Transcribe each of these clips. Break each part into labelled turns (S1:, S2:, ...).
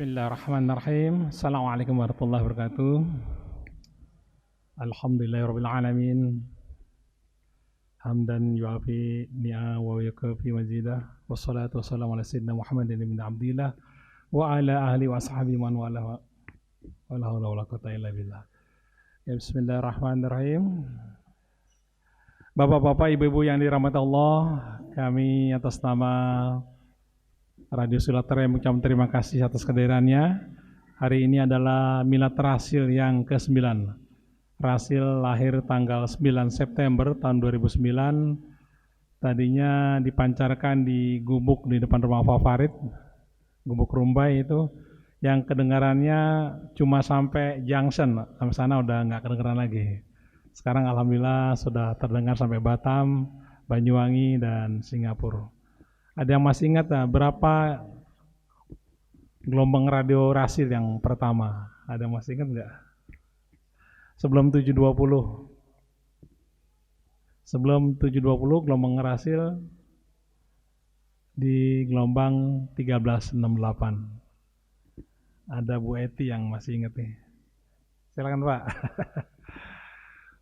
S1: Bismillahirrahmanirrahim. Assalamualaikum warahmatullahi wabarakatuh. Alhamdulillahirrahmanirrahim. Hamdan yuafi ni'a wa yukafi mazidah. Wassalatu wassalamu ala sayyidina Muhammadin ibn Abdillah wa ala ahli wa ashabi man wala wa la hawla wa la quwwata illa billah. Ya, bismillahirrahmanirrahim. Bapak-bapak, ibu-ibu yang dirahmati Allah, kami atas nama Radio Silaturahim mengucapkan terima kasih atas kehadirannya. Hari ini adalah milad Rasil yang ke-9. Rasil lahir tanggal 9 September tahun 2009. Tadinya dipancarkan di gubuk di depan rumah Farid, gubuk Rumbai itu, yang kedengarannya cuma sampai Junction, sampai sana udah nggak kedengaran lagi. Sekarang alhamdulillah sudah terdengar sampai Batam, Banyuwangi, dan Singapura. Ada yang masih ingat berapa gelombang radio Rasil yang pertama? Ada yang masih ingat nggak? Sebelum 720. Sebelum 720 gelombang Rasil di gelombang 1368. Ada Bu Eti yang masih ingat nih. Silakan Pak.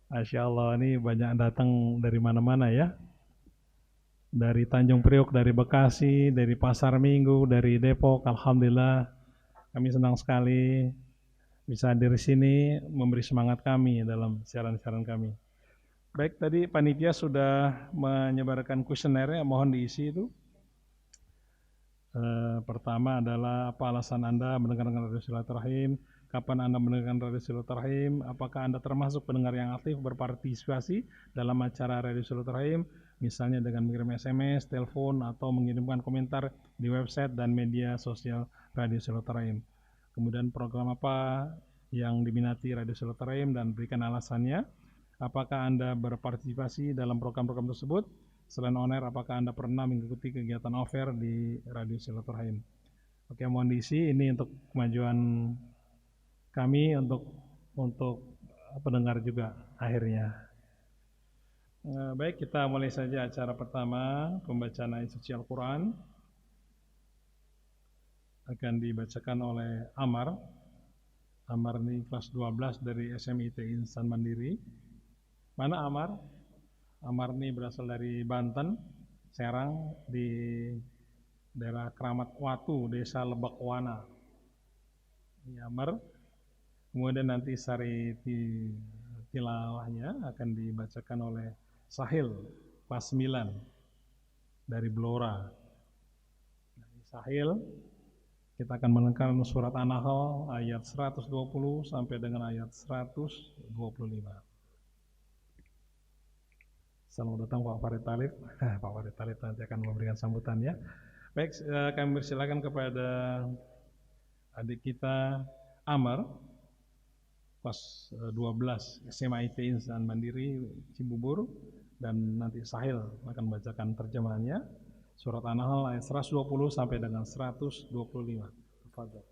S1: Masya Allah, ini banyak datang dari mana-mana ya. Dari Tanjung Priok, dari Bekasi, dari Pasar Minggu, dari Depok. Alhamdulillah, kami senang sekali bisa hadir di sini memberi semangat kami dalam siaran-siaran kami. Baik, tadi panitia sudah menyebarkan kuesioner, mohon diisi itu. Pertama adalah apa alasan Anda mendengarkan Radio Silaturahim? Kapan Anda mendengarkan Radio Silaturahim? Apakah Anda termasuk pendengar yang aktif berpartisipasi dalam acara Radio Silaturahim? Misalnya dengan mengirim SMS, telepon, atau mengirimkan komentar di website dan media sosial Radio Silaturahim. Kemudian program apa yang diminati Radio Silaturahim dan berikan alasannya. Apakah Anda berpartisipasi dalam program-program tersebut? Selain on-air, apakah Anda pernah mengikuti kegiatan off-air di Radio Silaturahim? Oke, mohon diisi. Ini untuk kemajuan kami, untuk pendengar juga akhirnya. Baik, kita mulai saja acara pertama, pembacaan ayat suci Al-Quran. Akan dibacakan oleh Amar. Amar ini kelas 12 dari SMIT Insan Mandiri. Mana Amar? Amar ini berasal dari Banten, Serang, di daerah Keramat Watu, Desa Lebak Wana. Ini Amar. Kemudian nanti sari tilawahnya akan dibacakan oleh Sahil, kelas 9 dari Blora. Sahil, kita akan mendengarkan surat An-Nahl ayat 120 sampai dengan ayat 125. Selamat datang Pak Farid Talib. Pak Farid Talib nanti akan memberikan sambutannya. Baik, kami persilakan kepada adik kita Amar, kelas 12 SMA IT Insan Mandiri Cibubur, dan nanti Sahil akan membacakan terjemahannya surat An-Nahl ayat 120 sampai dengan 125. Tafadhol.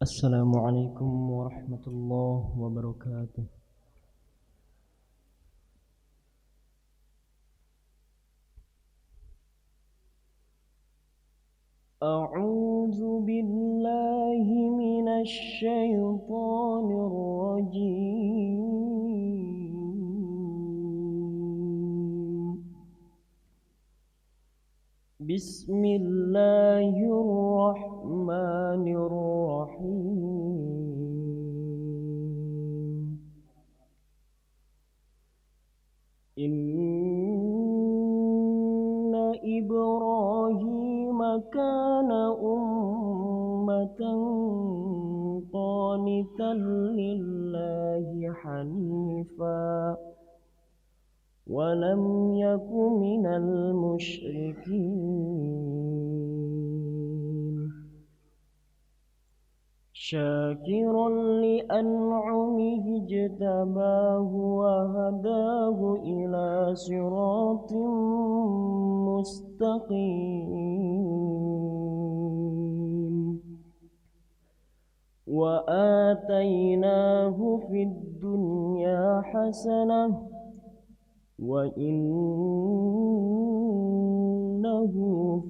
S2: Assalamualaikum warahmatullahi wabarakatuh. A'udzu billahi minasy syaithanir rajim. Bismillahirrahmanirrahim. Inna Ibrahim kana ummatan qanitan lillahi hanifa wa lam yakun minal musyrikin. شاكرا لأنعمه اجتباه وهداه إلى صراط مستقيم وآتيناه في الدنيا حسنة وإنه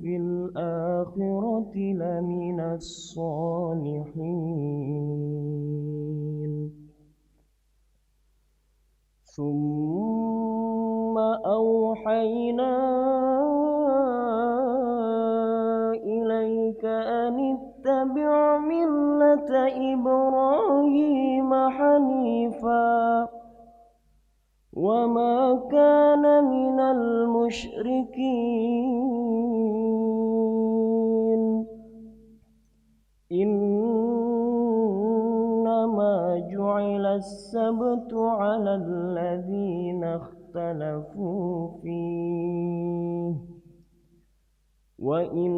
S2: في الآخرة لمن الصالحين ثم أوحينا إليك أن اتبع ملة إبراهيم حنيفا وما كان من المشركين إنما جعل السبت على الذين اختلفوا فيه وإن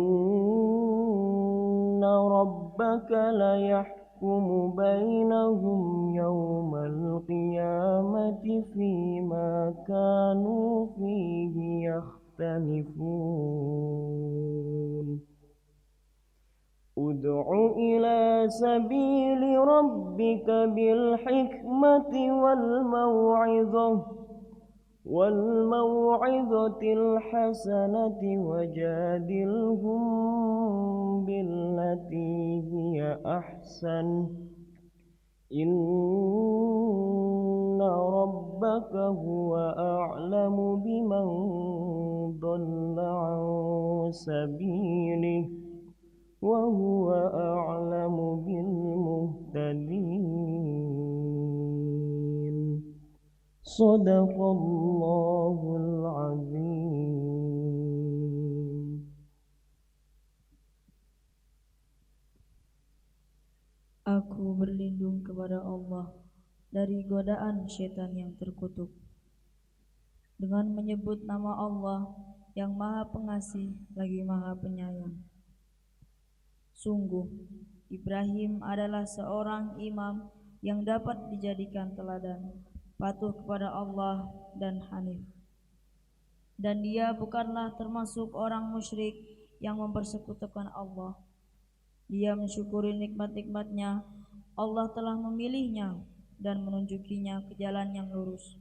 S2: ربك ليحكم بينهم يوم القيامة فيما كانوا فيه يختلفون ادع إلى سبيل ربك بالحكمة والموعظة الحسنة وجادلهم بالتي هي أحسن إن ربك هو أعلم بمن ضل عن سبيله وهو أعلم بالمهتدين صدق الله العظيم.
S3: Aku berlindung kepada Allah dari godaan syaitan yang terkutuk dengan menyebut nama Allah yang Maha Pengasih lagi Maha Penyayang. Sungguh, Ibrahim adalah seorang imam yang dapat dijadikan teladan, patuh kepada Allah dan hanif. Dan dia bukanlah termasuk orang musyrik yang mempersekutukan Allah. Dia mensyukuri nikmat-nikmatnya. Allah telah memilihnya dan menunjukinya ke jalan yang lurus.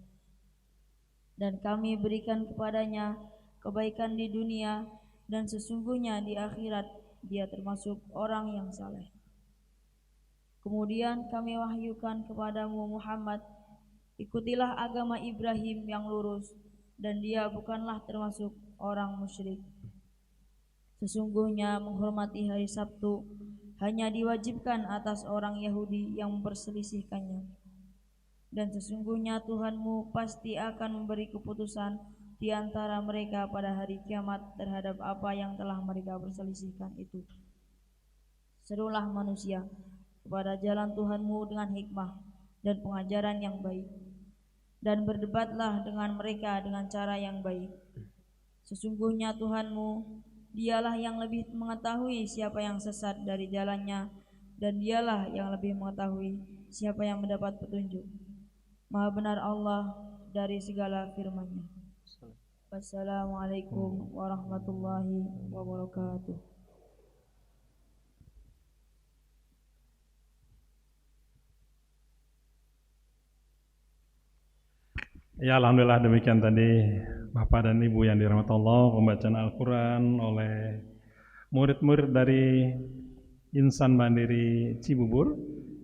S3: Dan kami berikan kepadanya kebaikan di dunia, dan sesungguhnya di akhirat dia termasuk orang yang saleh. Kemudian kami wahyukan kepadamu Muhammad, ikutilah agama Ibrahim yang lurus, dan dia bukanlah termasuk orang musyrik. Sesungguhnya menghormati hari Sabtu hanya diwajibkan atas orang Yahudi yang memperselisihkannya. Dan sesungguhnya Tuhanmu pasti akan memberi keputusan di antara mereka pada hari kiamat terhadap apa yang telah mereka perselisihkan itu. Serulah manusia kepada jalan Tuhanmu dengan hikmah dan pengajaran yang baik, dan berdebatlah dengan mereka dengan cara yang baik. Sesungguhnya Tuhanmu, Dialah yang lebih mengetahui siapa yang sesat dari jalannya, dan Dialah yang lebih mengetahui siapa yang mendapat petunjuk. Maha benar Allah dari segala firman-Nya. Wassalamualaikum warahmatullahi wabarakatuh.
S1: Ya, alhamdulillah demikian tadi Bapak dan Ibu yang dirahmati Allah, pembacaan Al-Quran oleh murid-murid dari Insan Mandiri Cibubur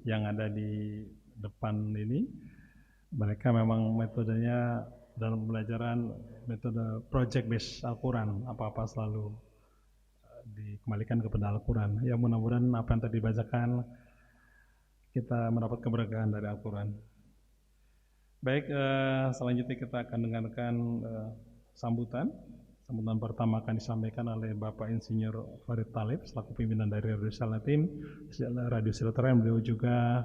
S1: yang ada di depan ini. Mereka memang metodenya dalam pembelajaran metode project based Al-Quran, apa-apa selalu dikembalikan kepada Al-Quran. Ya, mudah-mudahan apa yang tadi dibacakan kita mendapat keberkahan dari Al-Quran. Baik, selanjutnya kita akan dengarkan sambutan. Sambutan pertama akan disampaikan oleh Bapak Insinyur Farid Talib selaku pimpinan dari Radio Silaturahim. Beliau juga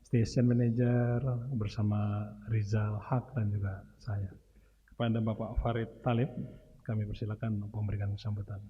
S1: station manager bersama Rizal Haq dan juga saya. Kepada Bapak Farid Talib, kami persilakan untuk memberikan sambutan.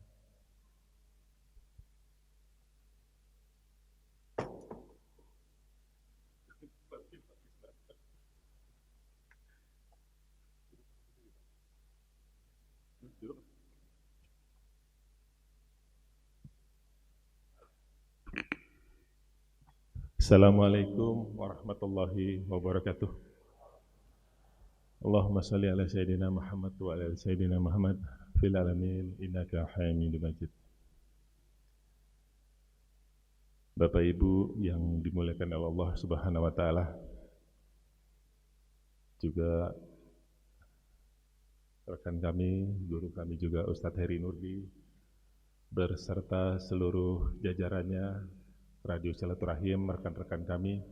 S4: Assalamualaikum warahmatullahi wabarakatuh. Allahumma salli ala Sayyidina Muhammad wa ala Sayyidina Muhammad fil alamin innaka hamidum majid. Bapak Ibu yang dimuliakan oleh Allah Subhanahu wa taala, juga rekan kami, guru kami juga Ustadz Heri Nurdi beserta seluruh jajarannya, Radio Silaturahim, rekan-rekan kami,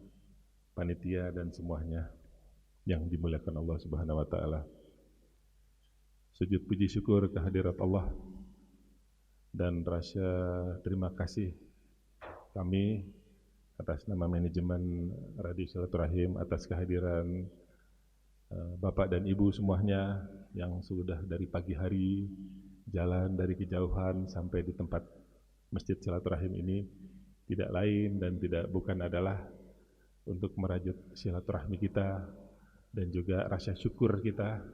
S4: panitia dan semuanya yang dimuliakan Allah Subhanahu wa taala. Sujud puji syukur kehadirat Allah dan rasa terima kasih kami atas nama manajemen Radio Silaturahim atas kehadiran Bapak dan Ibu semuanya yang sudah dari pagi hari jalan dari kejauhan sampai di tempat Masjid Silaturahim ini, tidak lain dan tidak bukan adalah untuk merajut silaturahmi kita dan juga rasa syukur kita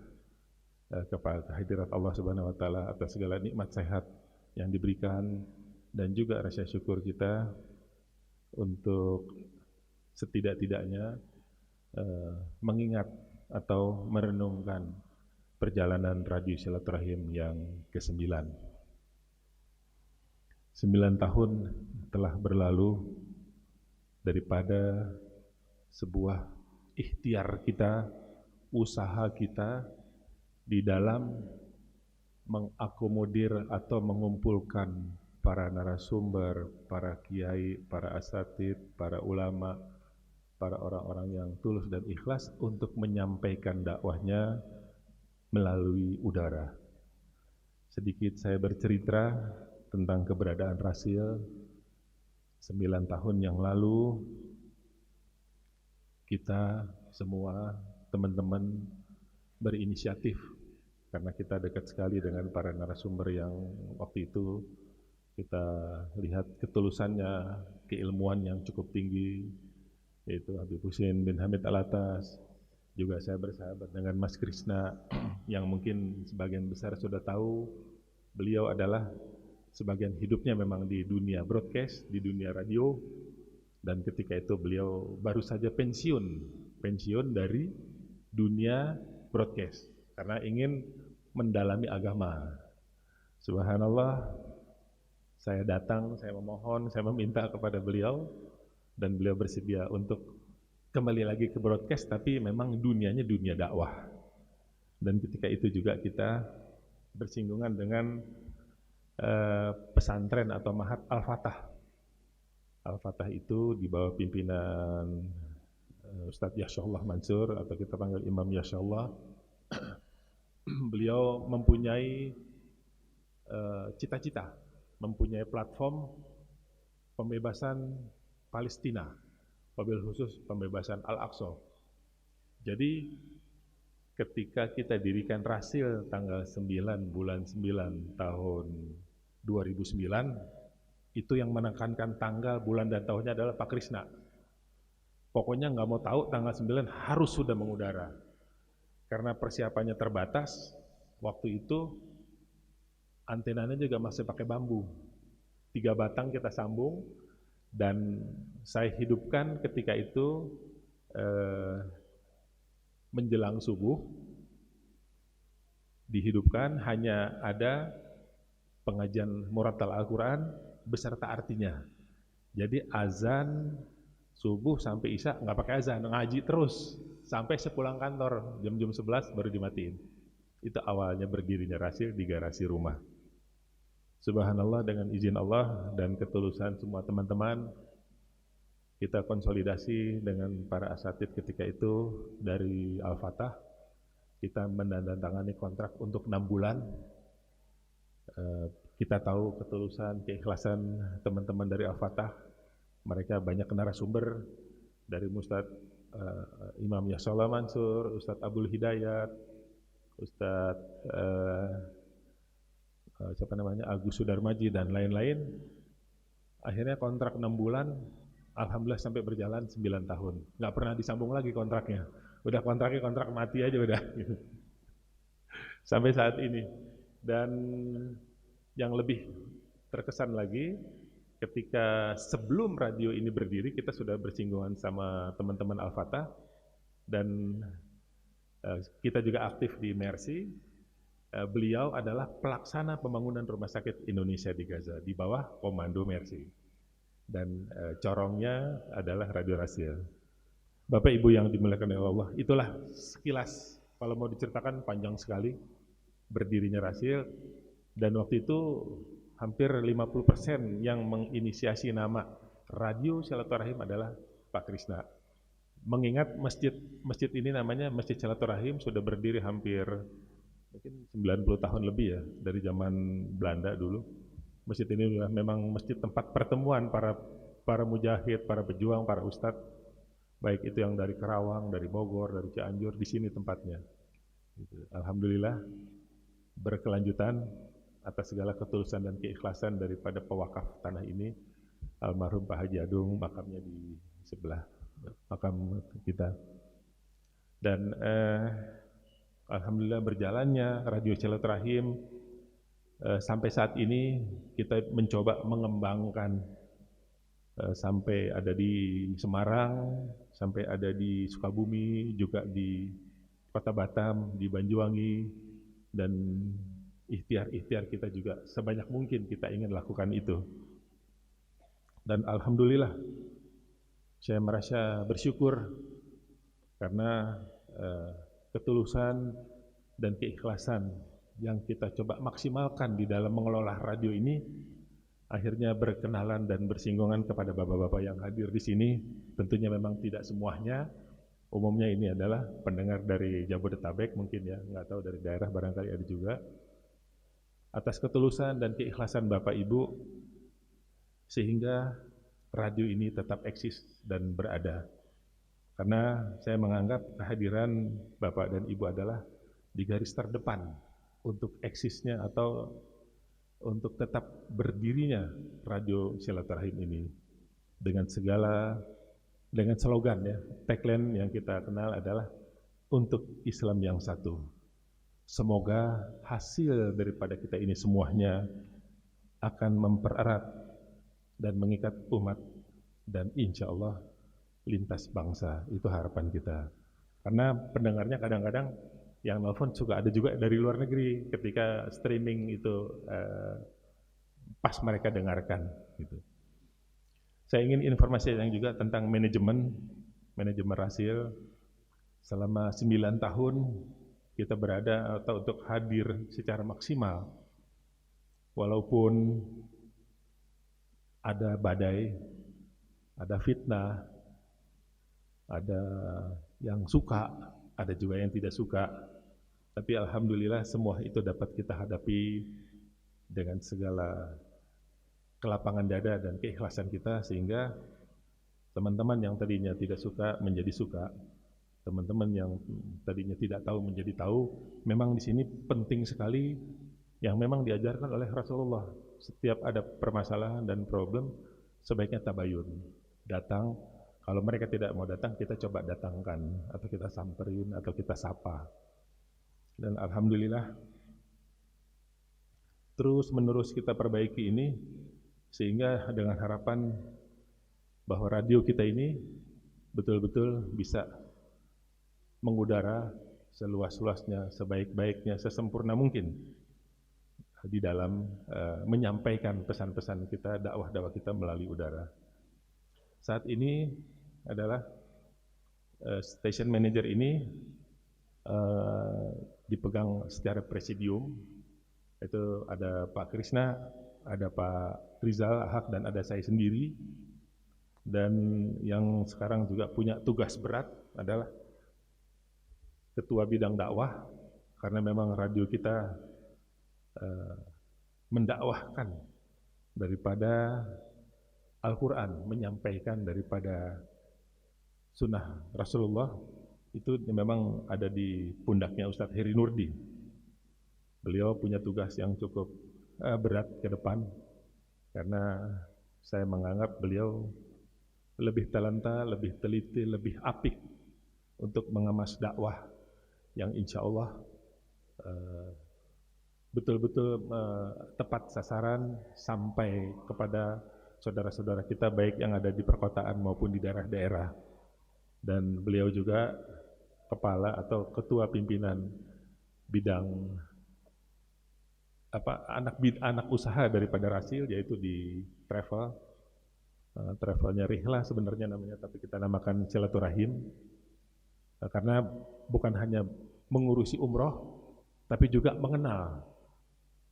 S4: kepada kehadirat Allah Subhanahu wa taala atas segala nikmat sehat yang diberikan, dan juga rasa syukur kita untuk setidak-tidaknya mengingat atau merenungkan perjalanan Radio Silaturahim yang ke-9. 9 tahun telah berlalu daripada sebuah ikhtiar kita, usaha kita di dalam mengakomodir atau mengumpulkan para narasumber, para kiai, para asatidz, para ulama, para orang-orang yang tulus dan ikhlas untuk menyampaikan dakwahnya melalui udara. Sedikit saya bercerita tentang keberadaan Rasil. 9 tahun yang lalu kita semua teman-teman berinisiatif, karena kita dekat sekali dengan para narasumber yang waktu itu kita lihat ketulusannya, keilmuan yang cukup tinggi, yaitu Habib Husin bin Hamid Alatas. Juga saya bersahabat dengan Mas Krishna yang mungkin sebagian besar sudah tahu, beliau adalah sebagian hidupnya memang di dunia broadcast, di dunia radio, dan ketika itu beliau baru saja pensiun dari dunia broadcast karena ingin mendalami agama. Subhanallah, saya datang, saya memohon, saya meminta kepada beliau, dan beliau bersedia untuk kembali lagi ke broadcast, tapi memang dunianya dunia dakwah. Dan ketika itu juga kita bersinggungan dengan pesantren atau Mahat Al-Fatah. Al-Fatah itu di bawah pimpinan Ustadz Yasyallah Mansur, atau kita panggil Imam Yasyallah. Beliau mempunyai cita-cita, mempunyai platform pembebasan Palestina, wabil khusus pembebasan Al-Aqsa. Jadi ketika kita dirikan Rasil tanggal 9 bulan 9 tahun 2009, itu yang menekankan tanggal, bulan dan tahunnya adalah Pak Krishna. Pokoknya nggak mau tahu tanggal 9 harus sudah mengudara. Karena persiapannya terbatas, waktu itu antenanya juga masih pakai bambu. 3 batang kita sambung, dan saya hidupkan ketika itu menjelang subuh, dihidupkan hanya ada pengajian murattal Al-Quran beserta artinya. Jadi azan subuh sampai isya nggak pakai azan, ngaji terus sampai sepulang kantor jam-jam 11 baru dimatiin. Itu awalnya berdirinya Rasil di garasi rumah. Subhanallah, dengan izin Allah dan ketulusan semua teman-teman, kita konsolidasi dengan para asatidz ketika itu dari Al-Fatah. Kita menandatangani kontrak untuk 6 bulan. Kita tahu ketulusan, keikhlasan teman-teman dari Al-Fatah. Mereka banyak narasumber dari Ustadz Imam Yasyallah Mansur, Ustadz Abdul Hidayat, Ustadz Agus Sudarmaji dan lain-lain. Akhirnya kontrak 6 bulan, alhamdulillah sampai berjalan 9 tahun. Nggak pernah disambung lagi kontraknya. Udah kontraknya kontrak mati aja udah. Sampai saat ini. Dan yang lebih terkesan lagi, ketika sebelum radio ini berdiri, kita sudah bersinggungan sama teman-teman Al-Fatah, dan kita juga aktif di Mercy. Beliau adalah pelaksana pembangunan rumah sakit Indonesia di Gaza, di bawah komando Mercy. Dan corongnya adalah Radio Rasil. Bapak Ibu yang dimuliakan oleh Allah, itulah sekilas, kalau mau diceritakan panjang sekali, berdirinya Rasil. Dan waktu itu hampir 50% yang menginisiasi nama Radio Silaturahim adalah Pak Krisna. Mengingat masjid ini namanya Masjid Silaturahim, sudah berdiri hampir mungkin 90 tahun lebih ya, dari zaman Belanda dulu. Masjid ini memang masjid tempat pertemuan para mujahid, para pejuang, para ustadz, baik itu yang dari Karawang, dari Bogor, dari Cianjur, di sini tempatnya. Alhamdulillah berkelanjutan atas segala ketulusan dan keikhlasan daripada pewakaf tanah ini, almarhum Pak Haji Adung, makamnya di sebelah makam kita. Dan alhamdulillah berjalannya Radio Silaturahim sampai saat ini kita mencoba mengembangkan sampai ada di Semarang, sampai ada di Sukabumi, juga di Kota Batam, di Banyuwangi, dan ikhtiar-ikhtiar kita juga sebanyak mungkin kita ingin lakukan itu. Dan alhamdulillah saya merasa bersyukur karena ketulusan dan keikhlasan yang kita coba maksimalkan di dalam mengelola radio ini akhirnya berkenalan dan bersinggungan kepada bapak-bapak yang hadir di sini. Tentunya memang tidak semuanya, umumnya ini adalah pendengar dari Jabodetabek mungkin ya, nggak tahu dari daerah barangkali ada juga. Atas ketulusan dan keikhlasan Bapak Ibu, sehingga radio ini tetap eksis dan berada. Karena saya menganggap kehadiran Bapak dan Ibu adalah di garis terdepan untuk eksisnya atau untuk tetap berdirinya Radio Silaturahim ini. Dengan slogan ya, tagline yang kita kenal adalah untuk Islam yang satu. Semoga hasil daripada kita ini semuanya akan mempererat dan mengikat umat dan insya Allah lintas bangsa. Itu harapan kita. Karena pendengarnya kadang-kadang yang nelfon suka ada juga dari luar negeri ketika streaming itu pas mereka dengarkan gitu. Saya ingin informasi yang juga tentang manajemen Rasil. Selama 9 tahun kita berada atau untuk hadir secara maksimal, walaupun ada badai, ada fitnah, ada yang suka, ada juga yang tidak suka, tapi alhamdulillah semua itu dapat kita hadapi dengan segala kelapangan dada dan keikhlasan kita, sehingga teman-teman yang tadinya tidak suka menjadi suka, teman-teman yang tadinya tidak tahu menjadi tahu. Memang di sini penting sekali yang memang diajarkan oleh Rasulullah. Setiap ada permasalahan dan problem, sebaiknya tabayun, datang. Kalau mereka tidak mau datang, kita coba datangkan, atau kita samperin, atau kita sapa. Dan alhamdulillah terus menerus kita perbaiki ini, sehingga dengan harapan bahwa radio kita ini betul-betul bisa mengudara seluas-luasnya, sebaik-baiknya, sesempurna mungkin di dalam menyampaikan pesan-pesan kita, dakwah-dakwah kita melalui udara. Saat ini adalah station manager ini dipegang secara presidium. Itu ada Pak Krisna, ada Pak Rizal Ahak, dan ada saya sendiri. Dan yang sekarang juga punya tugas berat adalah ketua bidang dakwah, karena memang radio kita mendakwahkan daripada Al-Quran, menyampaikan daripada sunnah Rasulullah. Itu memang ada di pundaknya Ustadz Heri Nurdi. Beliau punya tugas yang cukup berat ke depan, karena saya menganggap beliau lebih talenta, lebih teliti, lebih apik untuk mengemas dakwah yang insya Allah betul-betul tepat sasaran sampai kepada saudara-saudara kita baik yang ada di perkotaan maupun di daerah-daerah. Dan beliau juga kepala atau ketua pimpinan bidang anak usaha daripada Rasil, yaitu di travelnya Rihlah sebenarnya namanya, tapi kita namakan silaturahim karena bukan hanya mengurusi umroh tapi juga mengenal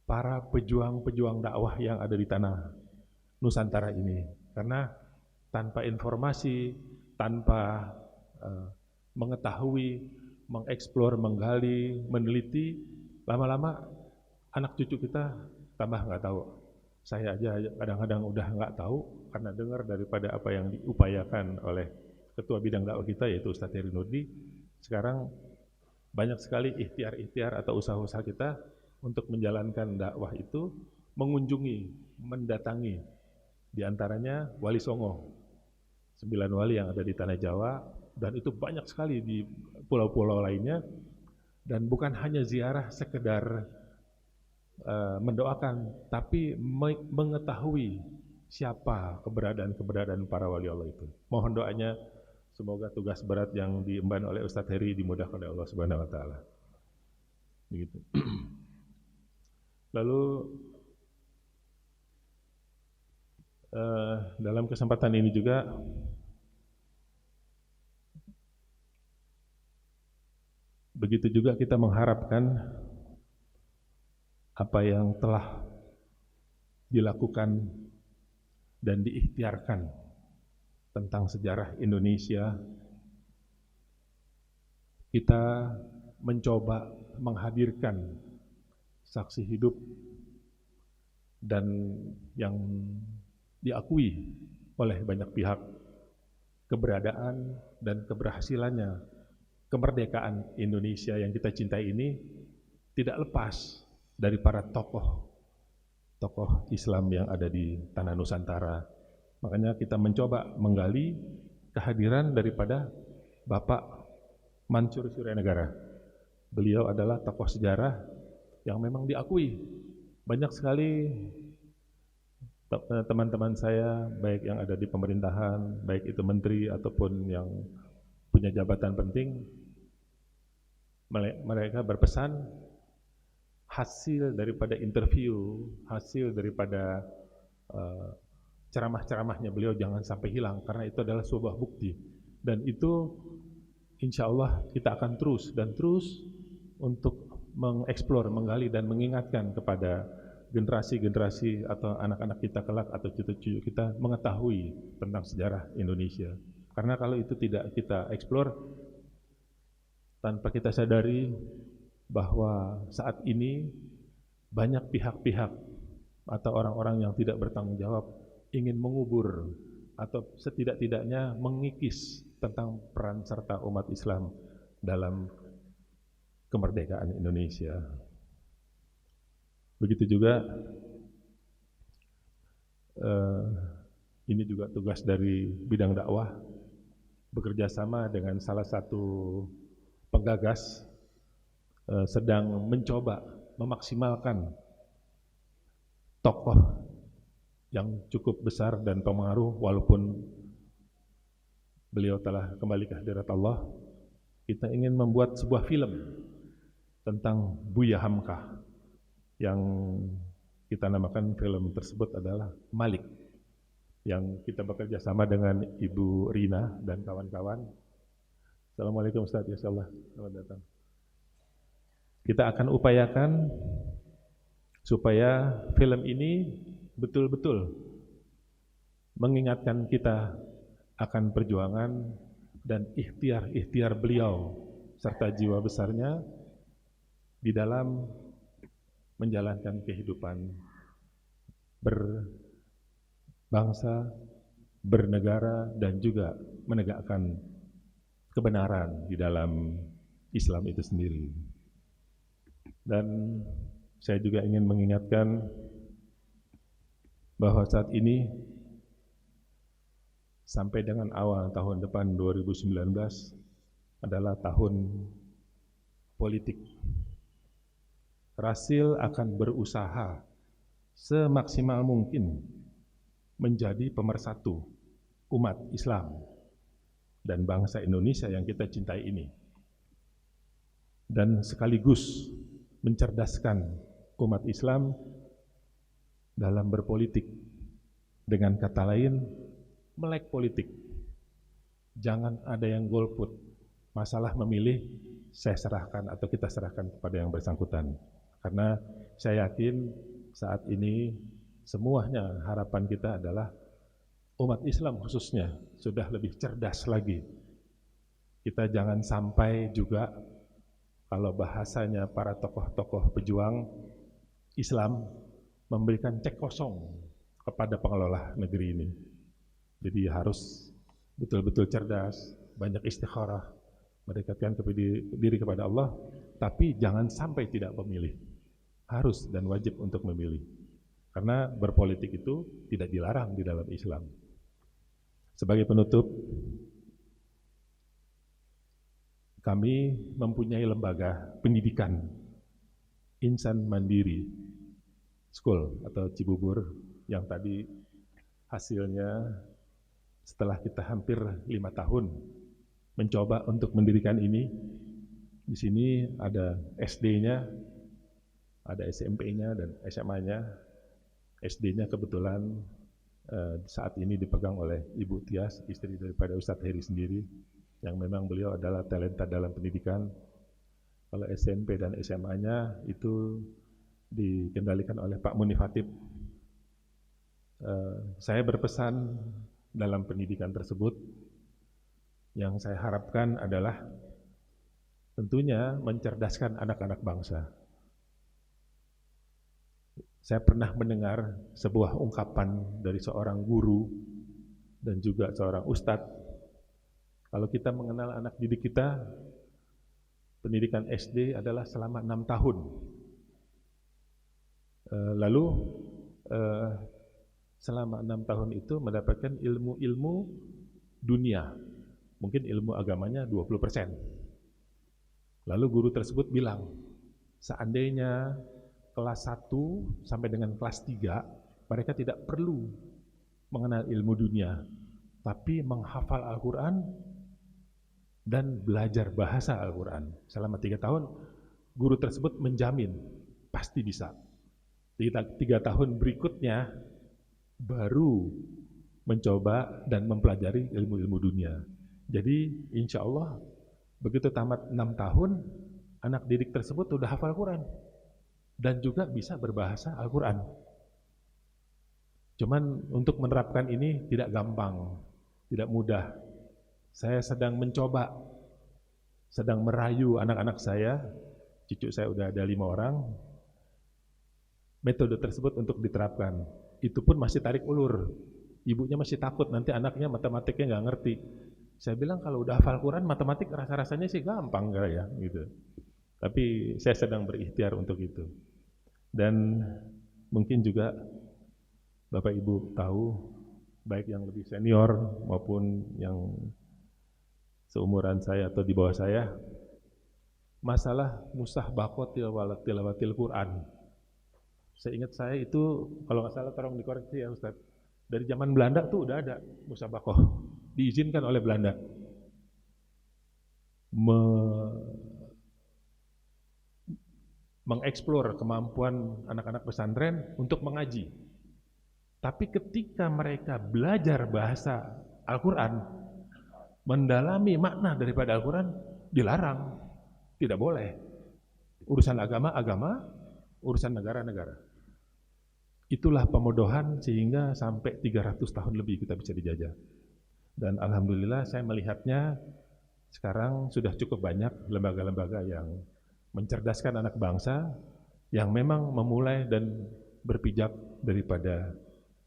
S4: para pejuang-pejuang dakwah yang ada di tanah Nusantara ini. Karena tanpa informasi, tanpa mengetahui, mengeksplor, menggali, meneliti, lama-lama anak cucu kita tambah nggak tahu. Saya aja kadang-kadang udah nggak tahu karena dengar daripada apa yang diupayakan oleh ketua bidang dakwah kita, yaitu Ustadz Heri Nurdi. Sekarang banyak sekali ikhtiar-ikhtiar atau usaha-usaha kita untuk menjalankan dakwah itu, mengunjungi, mendatangi, diantaranya Wali Songo, 9 wali yang ada di tanah Jawa, dan itu banyak sekali di pulau-pulau lainnya. Dan bukan hanya ziarah sekedar mendoakan, tapi mengetahui siapa keberadaan para wali Allah itu. Mohon doanya, semoga tugas berat yang diemban oleh Ustadz Heri dimudahkan oleh Allah Subhanahu wa taala. Begitu. Lalu dalam kesempatan ini juga begitu juga kita mengharapkan apa yang telah dilakukan dan diikhtiarkan tentang sejarah Indonesia, kita mencoba menghadirkan saksi hidup dan yang diakui oleh banyak pihak keberadaan dan keberhasilannya kemerdekaan Indonesia yang kita cintai ini tidak lepas dari para tokoh Islam yang ada di tanah Nusantara. Makanya kita mencoba menggali kehadiran daripada Bapak Mansur Suryanegara. Beliau adalah tokoh sejarah yang memang diakui. Banyak sekali teman-teman saya, baik yang ada di pemerintahan, baik itu menteri ataupun yang punya jabatan penting, mereka berpesan hasil daripada interview, hasil daripada ceramah-ceramahnya beliau jangan sampai hilang, karena itu adalah sebuah bukti. Dan itu insya Allah kita akan terus untuk mengeksplor, menggali dan mengingatkan kepada generasi-generasi atau anak-anak kita kelak atau cucu-cucu kita mengetahui tentang sejarah Indonesia. Karena kalau itu tidak kita eksplor, tanpa kita sadari bahwa saat ini banyak pihak-pihak atau orang-orang yang tidak bertanggung jawab ingin mengubur atau setidak-tidaknya mengikis tentang peran serta umat Islam dalam kemerdekaan Indonesia. Begitu juga ini juga tugas dari bidang dakwah, bekerja sama dengan salah satu penggagas sedang mencoba memaksimalkan tokoh yang cukup besar dan pengaruh, walaupun beliau telah kembali ke hadirat Allah. Kita ingin membuat sebuah film tentang Buya Hamka, yang kita namakan film tersebut adalah Malik, yang kita bekerja sama dengan Ibu Rina dan kawan-kawan. Assalamualaikum Ustaz, ya Allah, selamat datang. Kita akan upayakan supaya film ini betul-betul mengingatkan kita akan perjuangan dan ikhtiar beliau serta jiwa besarnya di dalam menjalankan kehidupan berbangsa, bernegara, dan juga menegakkan kebenaran di dalam Islam itu sendiri. Dan saya juga ingin mengingatkan bahwa saat ini sampai dengan awal tahun depan 2019 adalah tahun politik. Rasil akan berusaha semaksimal mungkin menjadi pemersatu umat Islam dan bangsa Indonesia yang kita cintai ini, dan sekaligus mencerdaskan umat Islam dalam berpolitik. Dengan kata lain, melek politik. Jangan ada yang golput. Masalah memilih, saya serahkan atau kita serahkan kepada yang bersangkutan. Karena saya yakin saat ini semuanya harapan kita adalah umat Islam khususnya sudah lebih cerdas lagi. Kita jangan sampai juga, kalau bahasanya para tokoh-tokoh pejuang Islam, memberikan cek kosong kepada pengelola negeri ini. Jadi harus betul-betul cerdas, banyak istikharah, mendekatkan diri kepada Allah, tapi jangan sampai tidak memilih. Harus dan wajib untuk memilih. Karena berpolitik itu tidak dilarang di dalam Islam. Sebagai penutup, kami mempunyai lembaga pendidikan Insan Mandiri School atau Cibubur, yang tadi hasilnya setelah kita hampir 5 tahun mencoba untuk mendirikan ini. Di sini ada SD-nya, ada SMP-nya dan SMA-nya. SD-nya kebetulan saat ini dipegang oleh Ibu Tias, istri daripada Ustadz Heri sendiri, yang memang beliau adalah talenta dalam pendidikan. Kalau SMP dan SMA-nya itu dikendalikan oleh Pak Munifatib. Saya berpesan dalam pendidikan tersebut, yang saya harapkan adalah tentunya mencerdaskan anak-anak bangsa. Saya pernah mendengar sebuah ungkapan dari seorang guru dan juga seorang ustadz. Kalau kita mengenal anak didik kita, pendidikan SD adalah selama 6 tahun. Lalu selama 6 tahun itu mendapatkan ilmu-ilmu dunia. Mungkin ilmu agamanya 20%. Lalu guru tersebut bilang, seandainya kelas 1 sampai dengan kelas 3, mereka tidak perlu mengenal ilmu dunia, tapi menghafal Al-Quran dan belajar bahasa Al-Quran. Selama 3 tahun, guru tersebut menjamin, pasti bisa. 3 tahun berikutnya, baru mencoba dan mempelajari ilmu-ilmu dunia. Jadi, insya Allah, begitu tamat 6 tahun, anak didik tersebut sudah hafal Quran dan juga bisa berbahasa Al-Quran. Cuman untuk menerapkan ini tidak gampang, tidak mudah. Saya sedang mencoba, sedang merayu anak-anak saya, cucu saya udah ada 5 orang, metode tersebut untuk diterapkan. Itu pun masih tarik ulur. Ibunya masih takut nanti anaknya matematiknya nggak ngerti. Saya bilang kalau udah hafal Quran, matematik rasa-rasanya sih gampang ya, gitu. Tapi saya sedang berikhtiar untuk itu. Dan mungkin juga Bapak Ibu tahu, baik yang lebih senior maupun yang seumuran saya atau di bawah saya, masalah musahbaqah tilawatil Quran. Seingat saya itu, kalau nggak salah tolong dikoreksi ya Ustaz, dari zaman Belanda tuh udah ada musabaqah, diizinkan oleh Belanda mengeksplor kemampuan anak-anak pesantren untuk mengaji. Tapi ketika mereka belajar bahasa Al-Quran, mendalami makna daripada Al-Quran, dilarang, tidak boleh. Urusan agama, urusan negara. Itulah pemodohan sehingga sampai 300 tahun lebih kita bisa dijajah. Dan alhamdulillah saya melihatnya sekarang sudah cukup banyak lembaga-lembaga yang mencerdaskan anak bangsa, yang memang memulai dan berpijak daripada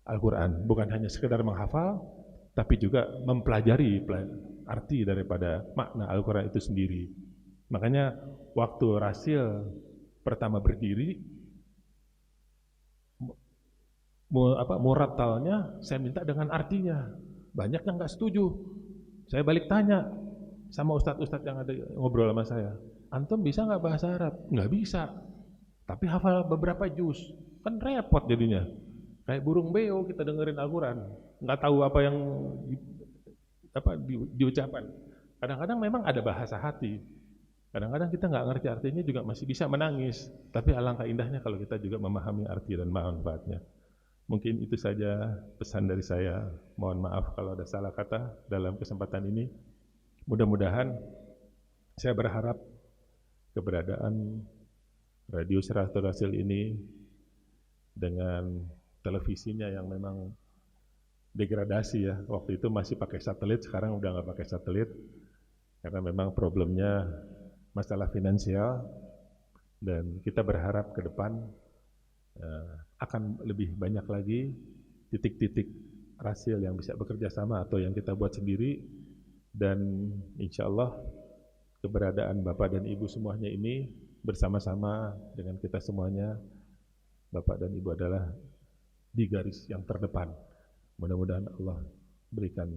S4: Al-Quran. Bukan hanya sekedar menghafal, tapi juga mempelajari arti daripada makna Al-Quran itu sendiri. Makanya waktu Rasil pertama berdiri, muratalnya saya minta dengan artinya. Banyak yang nggak setuju. Saya balik tanya sama ustadz-ustadz yang ada ngobrol sama saya, antum bisa nggak bahasa Arab? Nggak bisa. tapi hafal beberapa juz, kan repot jadinya. Kayak burung beo kita dengerin Al-Quran, nggak tahu apa yang diucapkan. Kadang-kadang memang ada bahasa hati, kadang-kadang kita nggak ngerti artinya juga masih bisa menangis. Tapi alangkah indahnya kalau kita juga memahami arti dan manfaatnya. Mungkin itu saja pesan dari saya. Mohon maaf kalau ada salah kata dalam kesempatan ini. Mudah-mudahan saya berharap keberadaan Radio Syaratul Rasul ini dengan televisinya yang memang degradasi ya. Waktu itu masih pakai satelit, sekarang udah nggak pakai satelit karena memang problemnya masalah finansial, dan kita berharap ke depan akan lebih banyak lagi titik-titik Rasil yang bisa bekerja sama atau yang kita buat sendiri, dan insya Allah keberadaan Bapak dan Ibu semuanya ini bersama-sama dengan kita semuanya, Bapak dan Ibu adalah di garis yang terdepan. Mudah-mudahan Allah berikan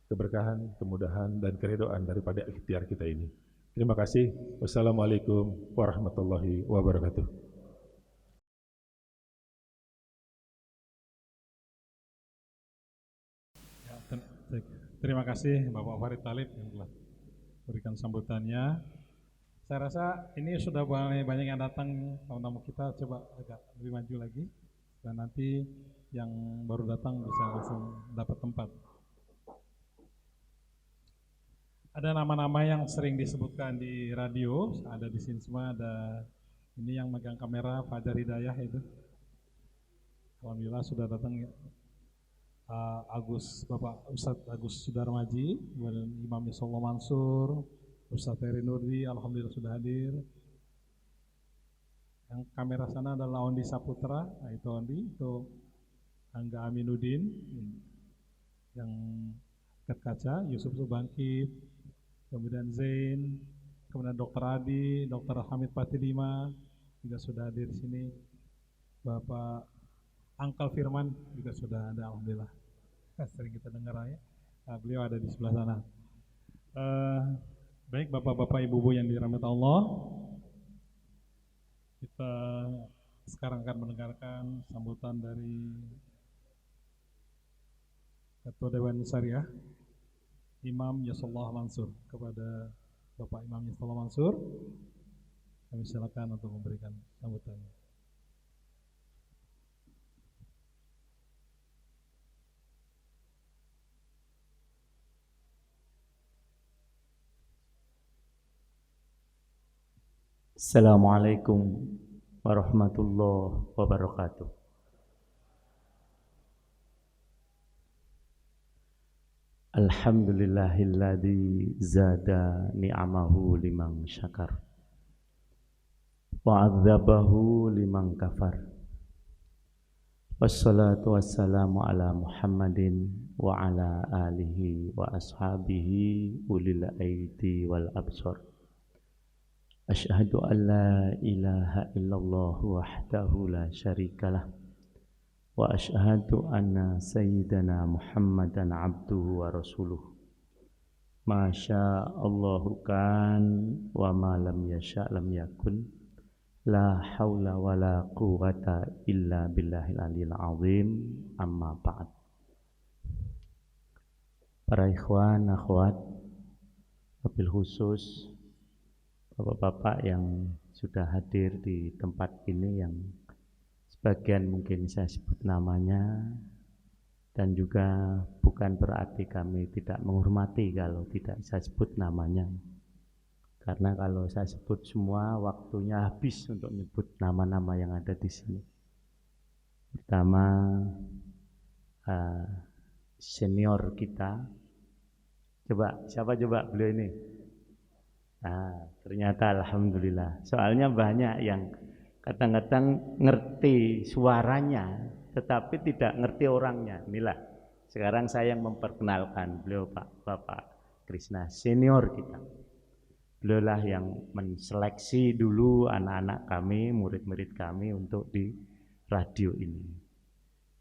S4: keberkahan, kemudahan, dan keridhaan daripada ikhtiar kita ini. Terima kasih. Wassalamualaikum warahmatullahi wabarakatuh.
S1: Terima kasih Bapak Farid Talib yang telah berikan sambutannya. Saya rasa ini sudah banyak yang datang, tamu-tamu kita coba agak lebih maju lagi, dan nanti yang baru datang bisa langsung dapat tempat. Ada nama-nama yang sering disebutkan di radio, ada di sini semua. Ada ini yang megang kamera, Fajar Hidayah itu. Alhamdulillah sudah datang. Bapak Ustadz Agus Sudarmaji, Imam Yusuf Mansur, Ustadz Heri Nurdi, alhamdulillah sudah hadir. Yang kamera sana adalah Ondi Saputra, itu Ondi, itu Angga Aminuddin, yang dekat kaca, Yusuf Subangkit, kemudian Zain, kemudian Dr. Adi, Dr. Hamid Patilima juga sudah hadir di sini. Bapak Angkal Firman juga sudah ada, alhamdulillah. Sering kita dengar ya. Beliau ada di sebelah sana. Baik Bapak-bapak, Ibu-ibu yang dirahmati Allah, kita sekarang akan mendengarkan sambutan dari Ketua Dewan Syariah Imam Yusuf Mansur. Kepada Bapak Imam Yusuf Mansur, kami silakan untuk memberikan sambutan.
S5: Assalamualaikum warahmatullahi wabarakatuh. Alhamdulillahilladzi zada ni'amahu liman syakar wa 'adzabahu liman kafar. Wassalatu wassalamu ala Muhammadin wa ala alihi wa ashabihi ulil aidi wal absar. Asyhadu an la ilaha illallah wahdahu la syarikalah wa asyhadu anna sayyidana Muhammadan abduhu wa rasuluh. Masya Allahu kan wa ma lam yasha lam yakun, la haula wa la quwata illa billahil aliyil azim, amma ba'd. Para ikhwan, akhwat, wabil khusus Bapak-bapak yang sudah hadir di tempat ini, yang sebagian mungkin saya sebut namanya, dan juga bukan berarti kami tidak menghormati kalau tidak saya sebut namanya, karena kalau saya sebut semua waktunya habis untuk menyebut nama-nama yang ada di sini. Pertama senior kita, siapa coba beliau ini? Ternyata alhamdulillah. Soalnya banyak yang kadang-kadang ngerti suaranya tetapi tidak ngerti orangnya. Inilah sekarang saya yang memperkenalkan beliau, Bapak Krishna, senior kita. Beliaulah yang menseleksi dulu anak-anak kami, murid-murid kami untuk di radio ini.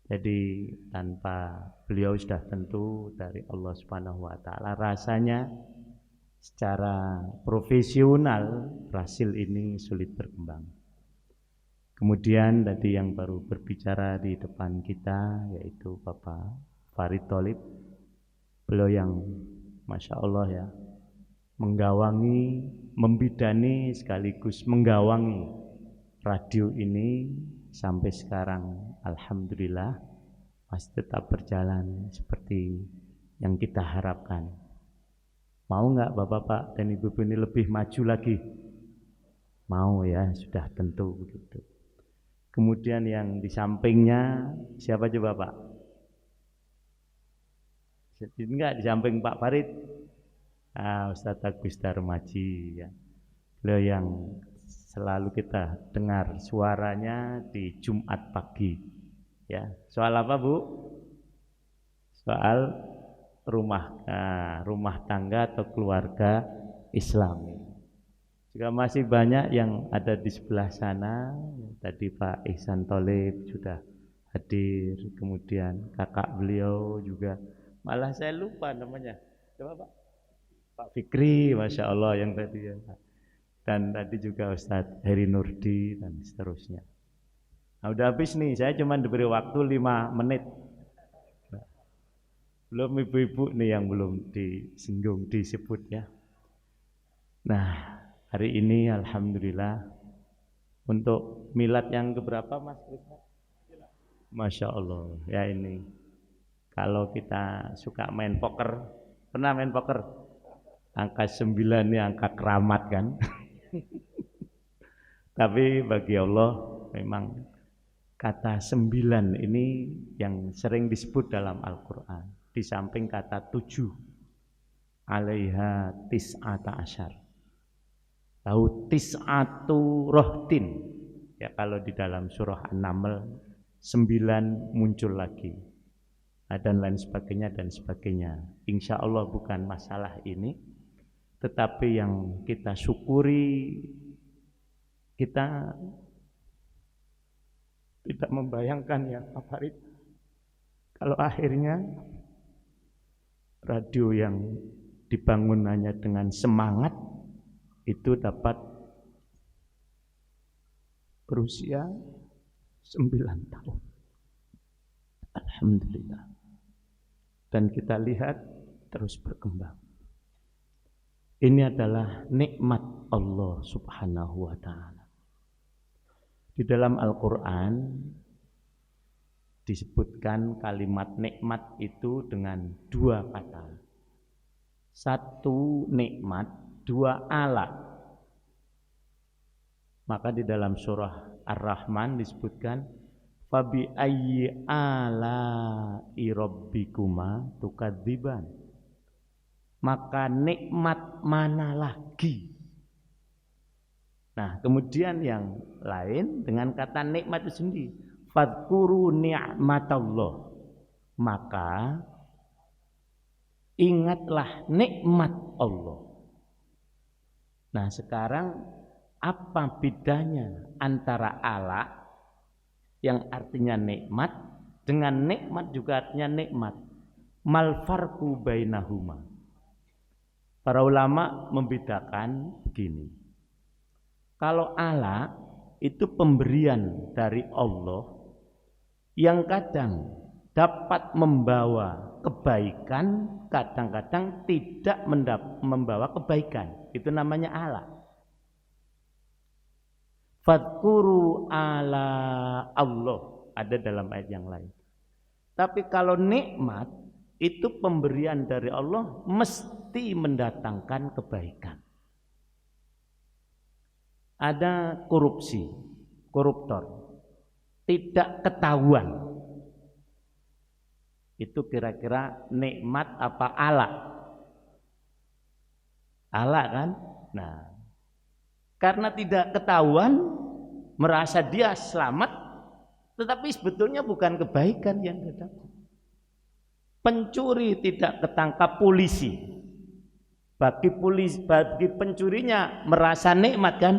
S5: Jadi tanpa beliau sudah tentu dari Allah Subhanahu wa taala, rasanya secara profesional Rasil ini sulit berkembang. Kemudian tadi yang baru berbicara di depan kita yaitu Bapak Farid Tholib. Beliau yang Masya Allah ya, menggawangi, membidani sekaligus menggawangi radio ini sampai sekarang. Alhamdulillah masih tetap berjalan seperti yang kita harapkan. Mau nggak Bapak-bapak dan Ibu-ibu ini lebih maju lagi? Mau ya, sudah tentu begitu. Kemudian yang di sampingnya siapa coba Pak? Enggak, di samping Pak Farid, Ustadz Agus Darmaji ya. Beliau yang selalu kita dengar suaranya di Jumat pagi ya. Soal apa Bu? Soal rumah tangga atau keluarga Islami. Juga masih banyak yang ada di sebelah sana. Tadi Pak Ihsan Tholib sudah hadir, kemudian kakak beliau juga. Malah saya lupa namanya. Coba Pak Fikri, Masya Allah yang tadi ya. Dan tadi juga Ustadz Heri Nurdi dan seterusnya. Nah, udah habis nih, saya cuma diberi waktu 5 menit. Belum ibu-ibu nih yang belum disinggung, disebut ya. Nah, hari ini Alhamdulillah untuk milad yang keberapa Mas Krisna? Masya Allah ya ini. Kalau kita suka main poker, pernah main poker? Angka 9 ini angka keramat kan. Tapi bagi Allah memang kata 9 ini yang sering disebut dalam Al-Quran. Di samping kata 7. Alaiha tis'ata asyar. Tahu tis'atu rohtin. Ya kalau di dalam surah An-Naml 9 muncul lagi. Dan lain sebagainya dan sebagainya. Insya Allah bukan masalah ini, tetapi yang kita syukuri, kita tidak membayangkan ya Pak Farid, kalau akhirnya radio yang dibangun hanya dengan semangat itu dapat berusia 9 tahun. Alhamdulillah. Dan kita lihat terus berkembang. Ini adalah nikmat Allah Subhanahu wa ta'ala. Di dalam Al-Quran disebutkan kalimat nikmat itu dengan 2 kata. 1 nikmat, 2 alat. Maka di dalam surah Ar-Rahman disebutkan fabi ayyi ala'i rabbikuma tukadziban. Maka nikmat mana lagi? Nah, kemudian yang lain dengan kata nikmat itu sendiri, fadhkuru ni'matallah. Maka ingatlah nikmat Allah. Nah, sekarang apa bedanya antara ala yang artinya nikmat dengan nikmat juga artinya nikmat? Mal farqu bainahuma. Para ulama membedakan begini. Kalau ala itu pemberian dari Allah yang kadang dapat membawa kebaikan, kadang-kadang tidak membawa kebaikan. Itu namanya ala. Fadhkuru ala Allah, ada dalam ayat yang lain. Tapi kalau nikmat itu pemberian dari Allah mesti mendatangkan kebaikan. Ada korupsi, koruptor, tidak ketahuan. Itu kira-kira nikmat apa ala? Ala kan? Nah, karena tidak ketahuan, merasa dia selamat, tetapi sebetulnya bukan kebaikan yang dia dapat. Pencuri tidak ketangkap polisi. Bagi pencurinya merasa nikmat kan?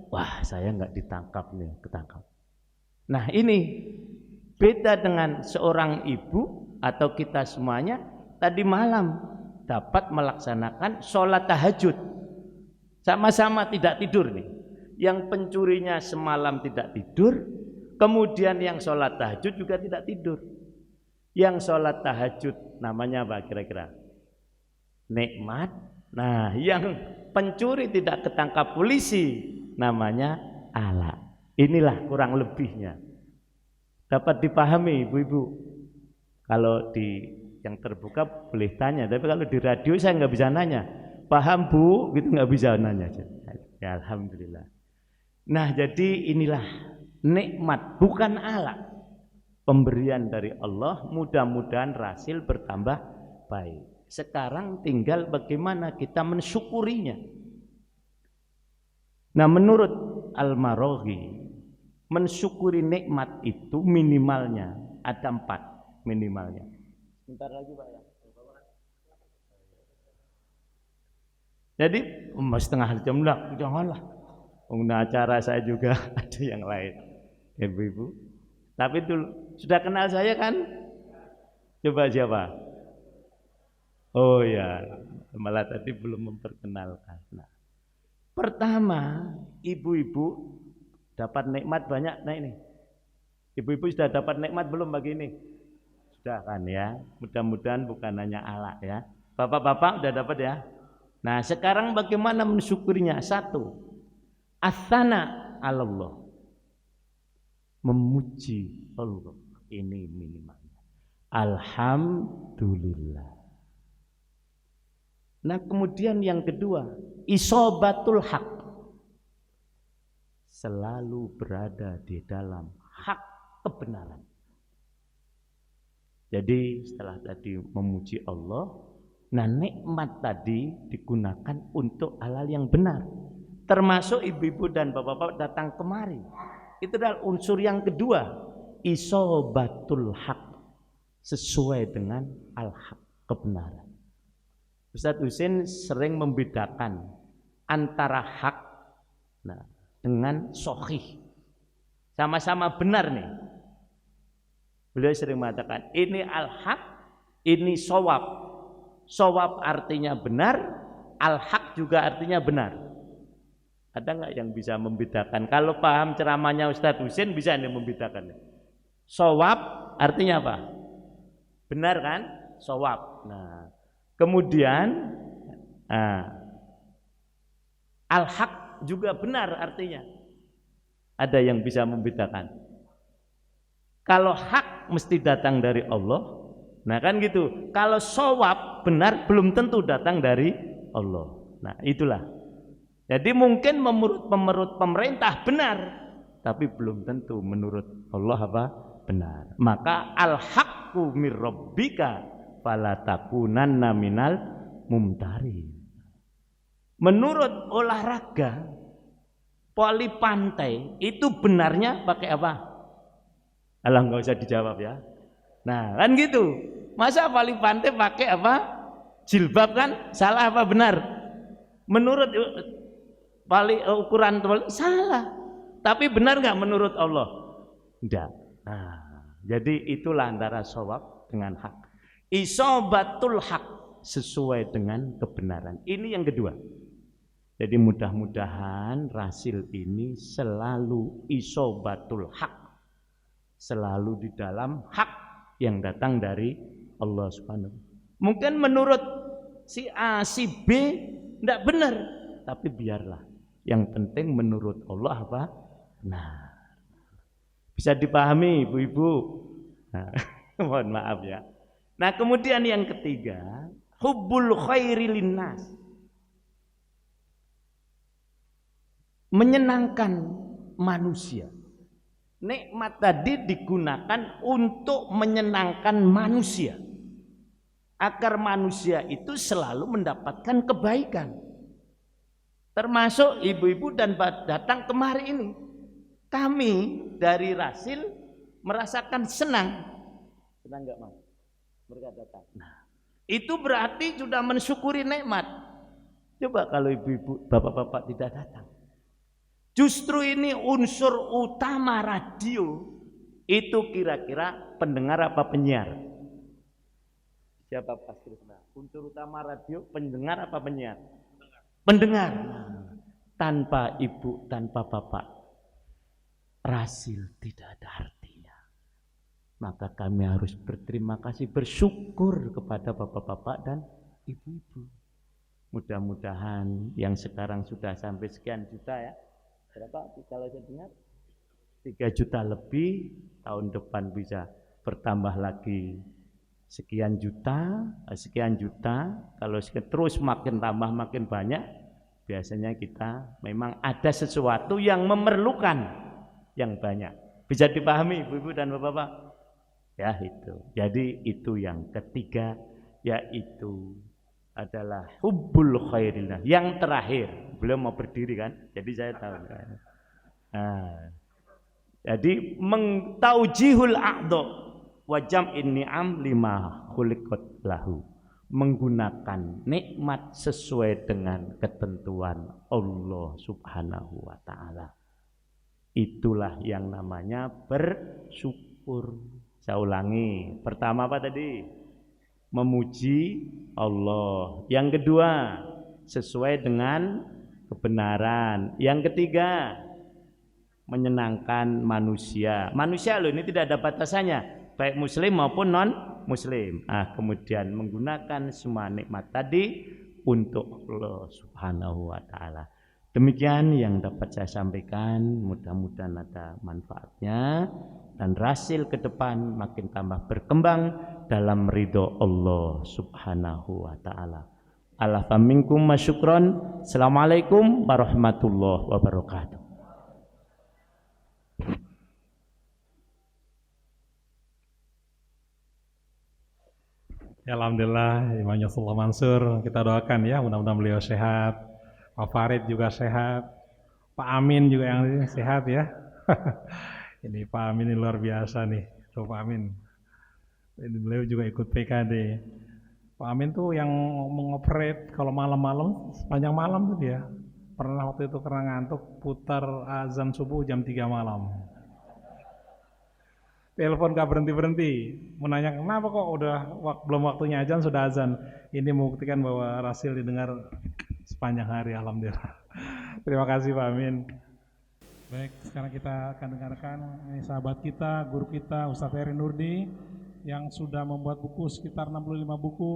S5: Wah, saya nggak ditangkap nih, ketangkap. Nah, ini beda dengan seorang ibu atau kita semuanya tadi malam dapat melaksanakan sholat tahajud. Sama-sama tidak tidur nih. yang pencurinya semalam tidak tidur, kemudian yang sholat tahajud juga tidak tidur. Yang sholat tahajud namanya apa kira-kira? Nikmat. Nah, yang pencuri tidak ketangkap polisi namanya ala. Inilah kurang lebihnya. Dapat dipahami ibu-ibu? Kalau di yang terbuka boleh tanya, tapi kalau di radio saya nggak bisa nanya. Paham bu? Gitu nggak bisa nanya. Ya, alhamdulillah. Nah, jadi inilah nikmat, bukan ala. Pemberian dari Allah, mudah-mudahan hasil bertambah baik. Sekarang tinggal bagaimana kita mensyukurinya. Nah, menurut Al-Maraghi, mensyukuri nikmat itu minimalnya ada 4 minimalnya. Bentar lagi Pak ya. Jadi setengah jam lah, janganlah. Acara saya juga ada yang lain, ibu-ibu. Tapi dulu sudah kenal saya kan? Coba siapa? Oh ya, malah tadi belum memperkenalkan. Nah, pertama, ibu-ibu dapat nikmat banyak. Nah ini, ibu-ibu sudah dapat nikmat belum pagi ini? Sudah kan ya? Mudah-mudahan bukan hanya ala ya. Bapak-bapak udah dapat ya? Nah, sekarang bagaimana mensyukurinya? 1, as-sana 'alallah. Memuji Allah, ini minimalnya. Alhamdulillah. Nah, kemudian yang kedua, isobatul haq. Selalu berada di dalam hak kebenaran. Jadi setelah tadi memuji Allah, nah nikmat tadi digunakan untuk hal-hal yang benar. Termasuk ibu-ibu dan bapak-bapak datang kemari. Itu adalah unsur yang kedua, isobatul haq, sesuai dengan al-haq, kebenaran. Ustadz Husin sering membedakan antara hak dengan sohih. Sama-sama benar nih. Beliau sering mengatakan ini al-haq, ini shawab. Shawab artinya benar, al-haq juga artinya benar. Ada nggak yang bisa membedakan? Kalau paham ceramahnya Ustadz Husin bisa nih membedakan. Shawab artinya apa? Benar kan? Shawab. Nah, kemudian al-haq juga benar artinya. Ada yang bisa membedakan? Kalau hak mesti datang dari Allah. Nah kan gitu. Kalau shawab benar belum tentu datang dari Allah. Nah itulah. Jadi mungkin menurut pemerintah benar, tapi belum tentu menurut Allah apa? Benar. Maka al-haqqu mir rabbika fala takunanna minal mumtarin. Menurut olahraga voli pantai itu benarnya pakai apa? Alah nggak usah dijawab ya. Nah kan gitu. Masa voli pantai pakai apa? Jilbab kan? Salah apa benar? Menurut ukuran salah. Tapi benar nggak menurut Allah? Tidak. Nah, jadi itulah antara shawab dengan hak. Isobatul hak, sesuai dengan kebenaran. Ini yang kedua. Jadi mudah-mudahan rasil ini selalu isobatul hak, selalu di dalam hak yang datang dari Allah Subhanahu. Mungkin menurut si A, si B tidak benar, tapi biarlah. Yang penting menurut Allah apa? Nah, bisa dipahami ibu-ibu. Nah, mohon maaf ya. Nah, kemudian yang ketiga, hubbul khairi linnas. Menyenangkan manusia. Nikmat tadi digunakan untuk menyenangkan manusia. Agar manusia itu selalu mendapatkan kebaikan. Termasuk ibu-ibu dan datang kemari ini. Kami dari Rasil merasakan senang. Senang enggak, Mas? Mereka datang. Nah, itu berarti sudah mensyukuri nikmat. Coba kalau ibu-ibu, bapak-bapak tidak datang. Justru ini unsur utama radio. Itu kira-kira pendengar apa penyiar? Siapa pasti? Unsur utama radio pendengar apa penyiar? Pendengar. Nah, tanpa ibu, tanpa bapak, Rasil tidak ada artinya. Maka kami harus berterima kasih, bersyukur kepada bapak-bapak dan ibu-ibu. Mudah-mudahan yang sekarang sudah sampai sekian juta ya. Berapa kalau saya dengar? 3 juta lebih, tahun depan bisa bertambah lagi sekian juta. Kalau terus makin tambah makin banyak, biasanya kita memang ada sesuatu yang memerlukan yang banyak. Bisa dipahami ibu-ibu dan bapak-bapak? Ya itu. Jadi itu yang ketiga, yaitu adalah hubbul khairillah. Yang terakhir, beliau mau berdiri kan? Jadi saya tahu. Nah, jadi mengtaujihul a'dha wa jam'in ni'am lima khuliqat lahu, menggunakan nikmat sesuai dengan ketentuan Allah Subhanahu wa taala. Itulah yang namanya bersyukur. Saya ulangi, pertama apa tadi? Memuji Allah. Yang kedua, sesuai dengan kebenaran. Yang ketiga, menyenangkan manusia. Manusia loh, ini tidak ada batasannya, baik muslim maupun non muslim. Kemudian menggunakan semua nikmat tadi untuk Allah Subhanahu wa taala. Demikian yang dapat saya sampaikan, mudah-mudahan ada manfaatnya dan Rasil ke depan makin tambah berkembang dalam ridho Allah Subhanahu wa taala. Ala faminkum masyukron. Assalamualaikum warahmatullahi wabarakatuh.
S1: Ya, alhamdulillah Imam Yusuf Mansur, kita doakan ya, mudah-mudahan beliau sehat, Pak Farid juga sehat, Pak Amin juga yang sehat ya. Ini Pak Amin ini luar biasa nih, tuh Pak Amin. Ini beliau juga ikut PKD. Pak Amin tuh yang mengoperate kalau malam-malam, sepanjang malam tuh dia. Pernah waktu itu karena ngantuk putar azan subuh jam 3 malam. Telepon gak berhenti-berhenti, menanya kenapa kok udah belum waktunya azan sudah azan. Ini membuktikan bahwa Rasil didengar sepanjang hari, alhamdulillah. Terima kasih Pak Amin. Baik, sekarang kita akan dengarkan ini sahabat kita, guru kita Ustadz Heri Nurdi yang sudah membuat buku sekitar 65 buku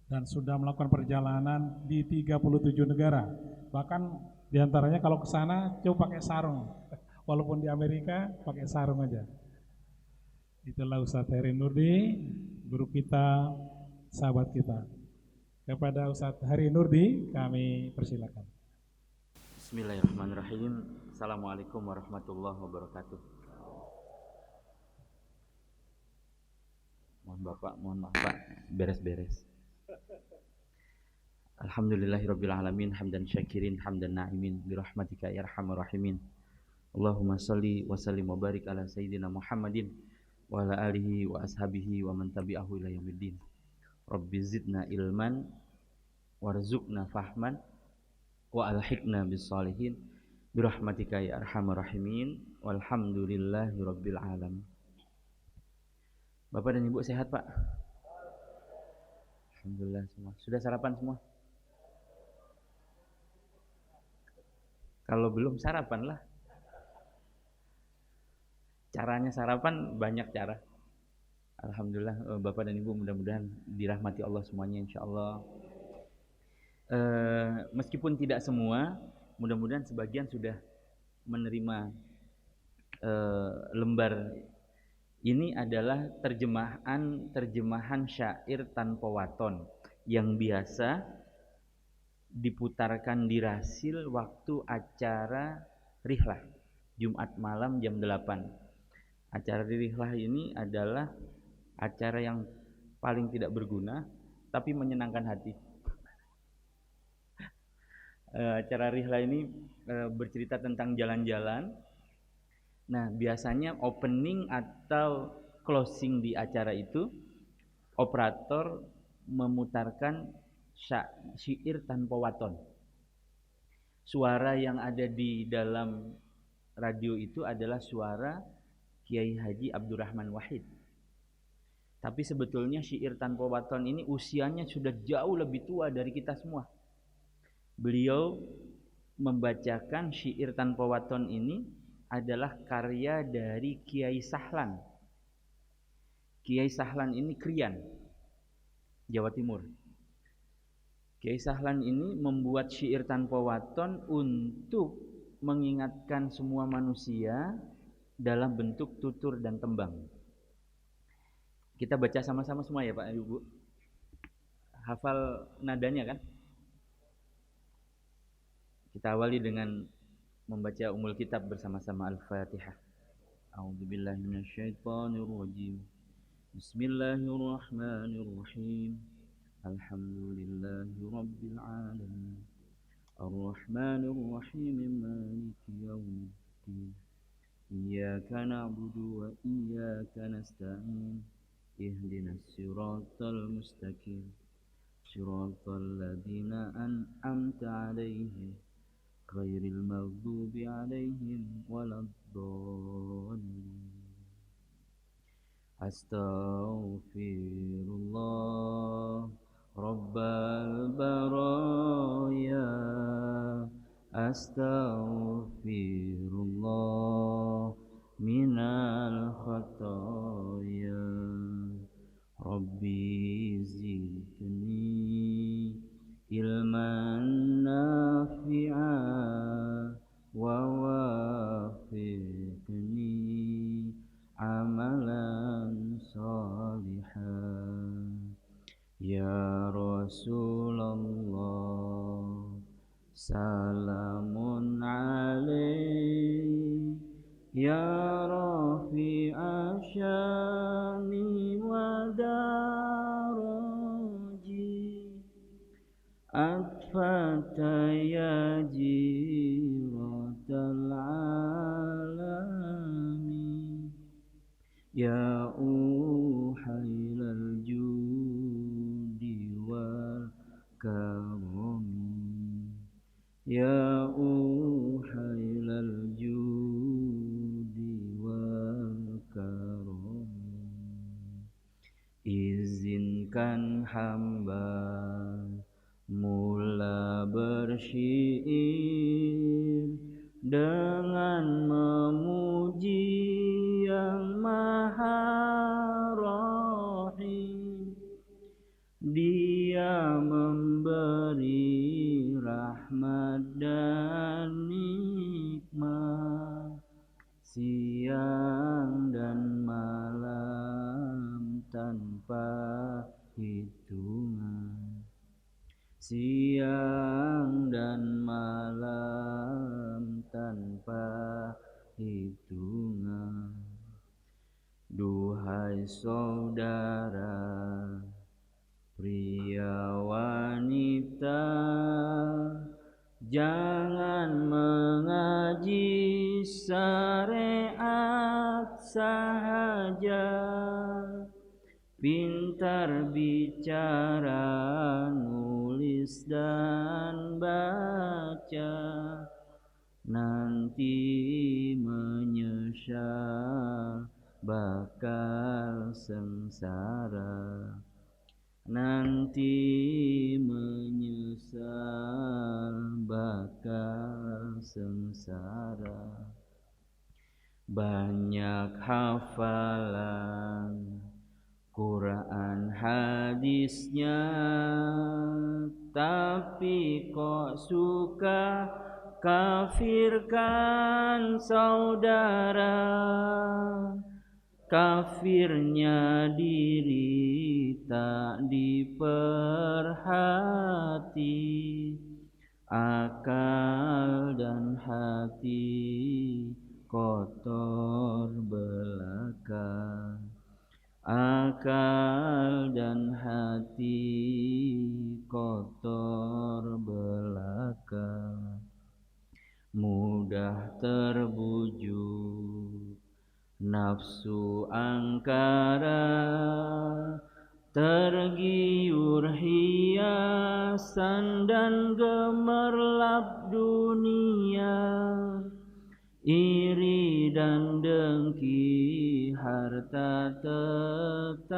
S1: dan sudah melakukan perjalanan di 37 negara. Bahkan diantaranya kalau ke sana coba pakai sarung. Walaupun di Amerika pakai sarung aja. Itulah Ustadz Heri Nurdi, guru kita, sahabat kita. Kepada Ustadz Heri Nurdi kami persilakan.
S6: Bismillahirrahmanirrahim. Assalamualaikum warahmatullahi wabarakatuh. Mohon Bapak, mohon maaf Pak, beres-beres. Alhamdulillahirabbil alamin, hamdan syakirin, hamdan na'imin, birahmatika ya arhamar rahimin. Allahumma salli wa sallim wa barik ala sayyidina Muhammadin wa ala alihi wa ashabihi wa man tabi'ahu ila yaumiddin. Rabbi zidna ilman warzuqna fahman wa alhiqna bis salihin birahmatika ya arhamar rahimin walhamdulillahi rabbil alamin. Bapak dan Ibu sehat Pak? Alhamdulillah semua. Sudah sarapan semua? Kalau belum sarapan lah. Caranya sarapan banyak cara. Alhamdulillah Bapak dan Ibu mudah-mudahan dirahmati Allah semuanya insyaallah. Meskipun tidak semua, mudah-mudahan sebagian sudah menerima lembar ini adalah terjemahan syair tanpa waton yang biasa diputarkan di Rasil waktu acara rihlah Jumat malam jam 8. Acara rihlah ini adalah acara yang paling tidak berguna tapi menyenangkan hati. Acara rihlah ini bercerita tentang jalan-jalan. Nah, biasanya opening atau closing di acara itu operator memutarkan syair tanpa waton. Suara yang ada di dalam radio itu adalah suara Kiai Haji Abdurrahman Wahid. Tapi sebetulnya syair tanpa waton ini usianya sudah jauh lebih tua dari kita semua. Beliau membacakan syair tanpa waton ini adalah karya dari Kiai Sahlan. Kiai Sahlan ini Krian, Jawa Timur. Kiai Sahlan ini membuat syair tanpa waton untuk mengingatkan semua manusia dalam bentuk tutur dan tembang. Kita baca sama-sama semua ya Pak Ibu. Hafal nadanya kan? Kita awali dengan membaca umul kitab bersama-sama Al-Fatihah. A'udzubillahi minasyaitonirrajim. Bismillahirrahmanirrahim. Alhamdulillahi rabbil alamin. Ar-Rahmanir-Rahim Maliki yaumiddin. Iyyaka na'budu wa iyyaka nasta'in. Ihdinas siratal mustaqim. Siratal ladzina an'amta 'alaihim ghairil maghdubi 'alaihim waladdallin. Astaghfirullah Rabbal baraya. Astaghfirullah minal khataya. Rabbi zidni ilman nafi'a wa wafiqni amalan salihan. Ya Rasulullah salamun alaih. Ya rafi'a syani wa daraji. Atfata ya jiratal alami. Ya uhailal judi wal karami. Ya uhailal judi wal karami. Izinkan hamba mula bersyair dengan memuji Yang Maha Rahim. Dia memberi rahmat dan nikmat siang dan malam tanpa hitungan. Siang dan malam tanpa hitungan. Duhai saudara, pria wanita, jangan mengaji syariat sahaja. Pintar bicara, nulis dan baca, nanti menyesal bakal sengsara. Nanti menyesal bakal sengsara. Banyak hafalan Quran hadisnya, tapi kok suka kafirkan saudara. Kafirnya diri tak diperhati, akal dan hati kotor belaka. Akal dan hati kotor belaka. Mudah terbujuk nafsu angkara, tergiur hiasan dan gemerlap dunia. Iri dan dengki harta tetangga,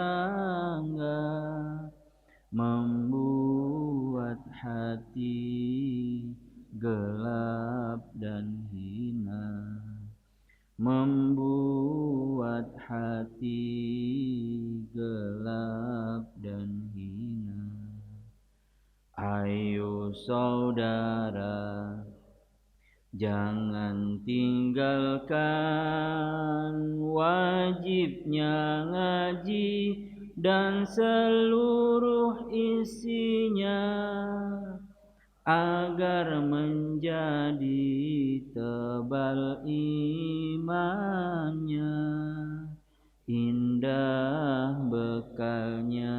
S6: membuat hati gelap membuat hati gelap dan hina. Ayo saudara, jangan tinggalkan wajibnya ngaji dan seluruh isinya, agar menjadi tebal imannya. Indah bekalnya,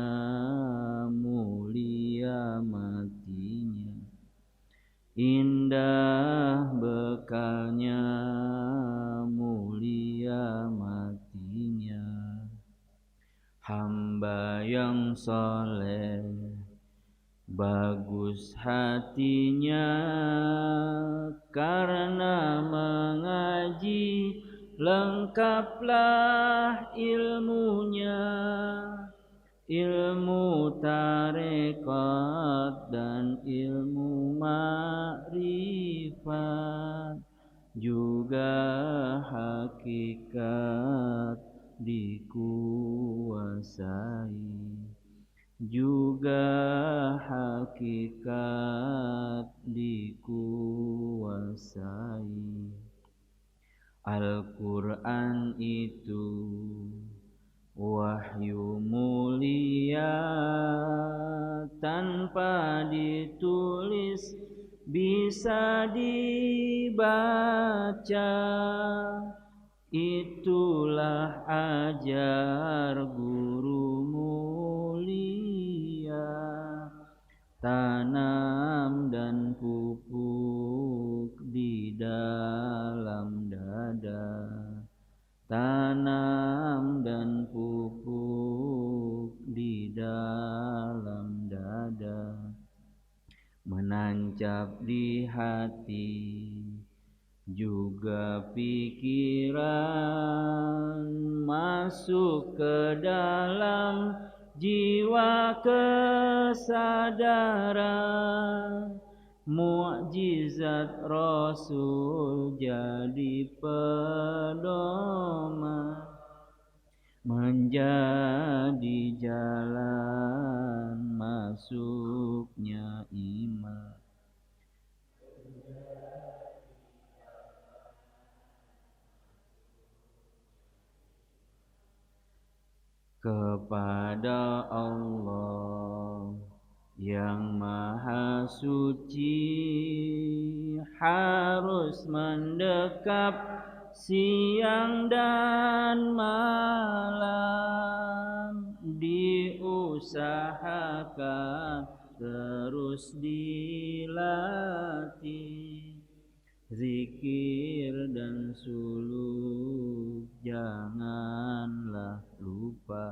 S6: mulia matinya. Indah bekalnya, mulia matinya. Hamba yang soleh, bagus hatinya, karena mengaji lengkaplah ilmunya. Ilmu tarekat dan ilmu ma'rifat, juga hakikat dikuasai, juga hakikat dikuasai. Al-Quran itu wahyu mulia, tanpa ditulis bisa dibaca. Itulah ajar guru mulia, tanam dan pupuk di dalam dada. Tanam dan pupuk di dalam dada, menancap di hati juga pikiran, masuk ke dalam jiwa kesadaran. Mukjizat Rasul jadi pedoman, menjadi jalan masuknya iman. Kepada Allah yang Maha Suci harus mendekap siang dan malam, diusahakan terus dilatih. Zikir dan suluk janganlah lupa,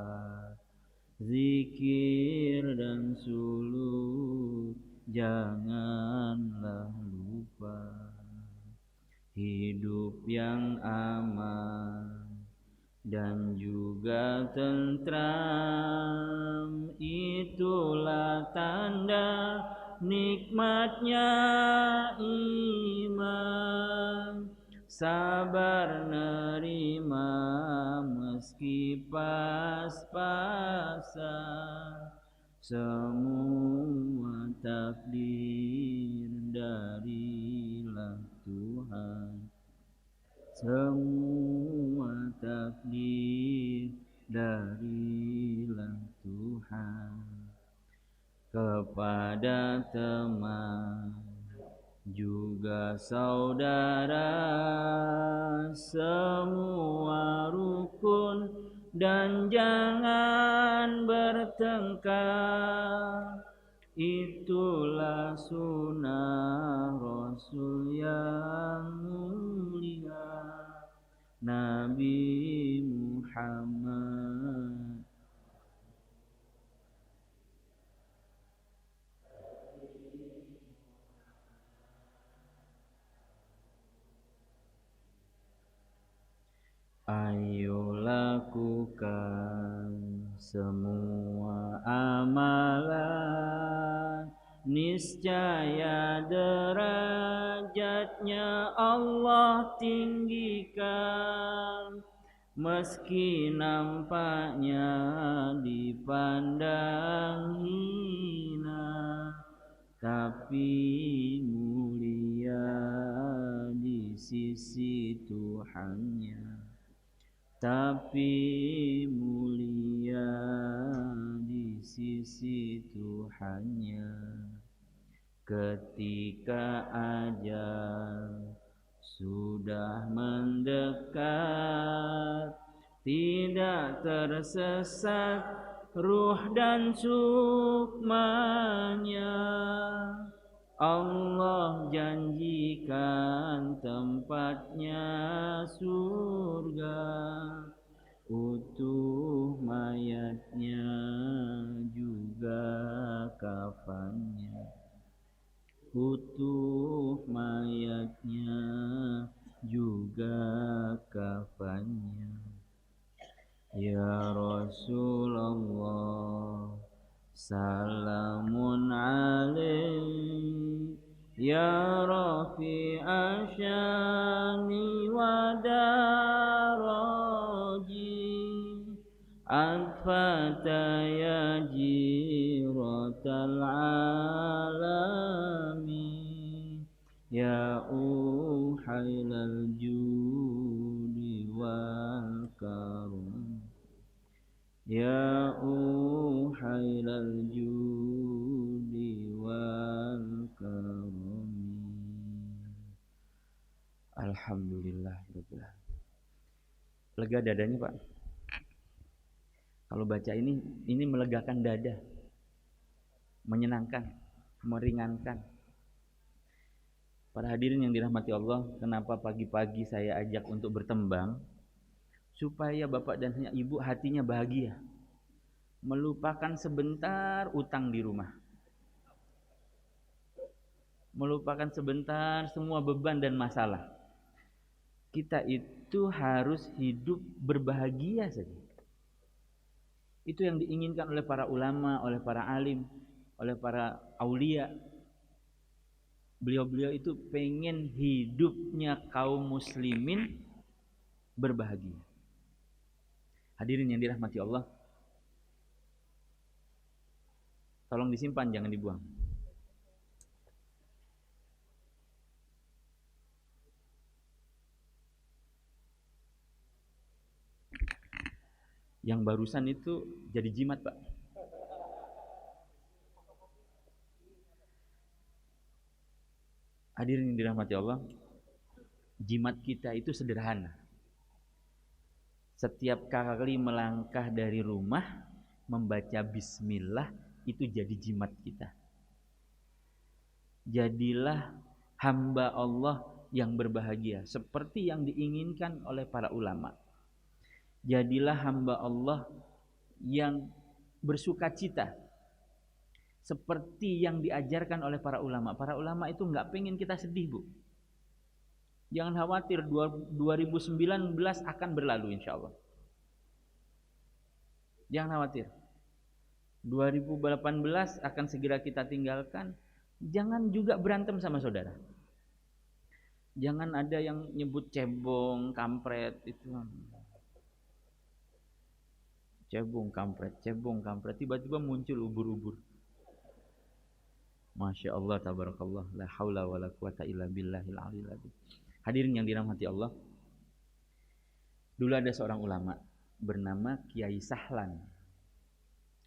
S6: zikir dan suluk janganlah lupa. Hidup yang aman dan juga tentram, itulah tanda nikmatnya iman. Sabar nerima meski pas-pasan, semua takdir darilah Tuhan. Semua takdir darilah Tuhan. Kepada teman juga saudara, semua rukun dan jangan bertengkar. Itulah sunnah Rasul yang mulia, Nabi Muhammad. Ayo lakukan semua amalan, niscaya derajat derajatnya Allah tinggikan, meski nampaknya dipandang hina, tapi mulia di sisi Tuhannya. Tapi mulia di sisi Tuhannya. Ketika ajal sudah mendekat, tidak tersesat ruh dan sukmanya, Allah janjikan tempatnya surga, utuh mayatnya juga kafannya, utuh mayatnya juga kafannya. Ya Rasulullah, salamun alaik, ya rafi'a syani wa daraji, atfata ya jiratal alami, ya uhailal judi wal karum, ya uhailal judi wal karami. Alhamdulillah. Lega dadanya, Pak. Kalau baca ini melegakan dada, menyenangkan, meringankan. Para hadirin yang dirahmati Allah, kenapa pagi-pagi saya ajak untuk bertembang? Supaya bapak dan ibu hatinya bahagia, melupakan sebentar utang di rumah, melupakan sebentar semua beban dan masalah. Kita itu harus hidup berbahagia saja. Itu yang diinginkan oleh para ulama, oleh para alim, oleh para aulia. Beliau-beliau itu pengen hidupnya kaum muslimin berbahagia. Hadirin yang dirahmati Allah, tolong disimpan, jangan dibuang. Yang barusan itu jadi jimat, Pak. Hadirin yang dirahmati Allah, jimat kita itu sederhana. Setiap kali melangkah dari rumah, membaca bismillah, itu jadi jimat kita. Jadilah hamba Allah yang berbahagia, seperti yang diinginkan oleh para ulama. Jadilah hamba Allah yang bersukacita, seperti yang diajarkan oleh para ulama. Para ulama itu nggak pengen kita sedih, Bu. Jangan khawatir, 2019 akan berlalu insya Allah. Jangan khawatir, 2018 akan segera kita tinggalkan. Jangan juga berantem sama saudara. Jangan ada yang nyebut cebong, kampret, itu. Cebong, kampret, tiba-tiba muncul ubur-ubur. Masya Allah, tabarakallah, la haula wa la quwata illa billahil aliyil azim. Hadirin yang dirahmati Allah, dulu ada seorang ulama bernama Kiai Sahlan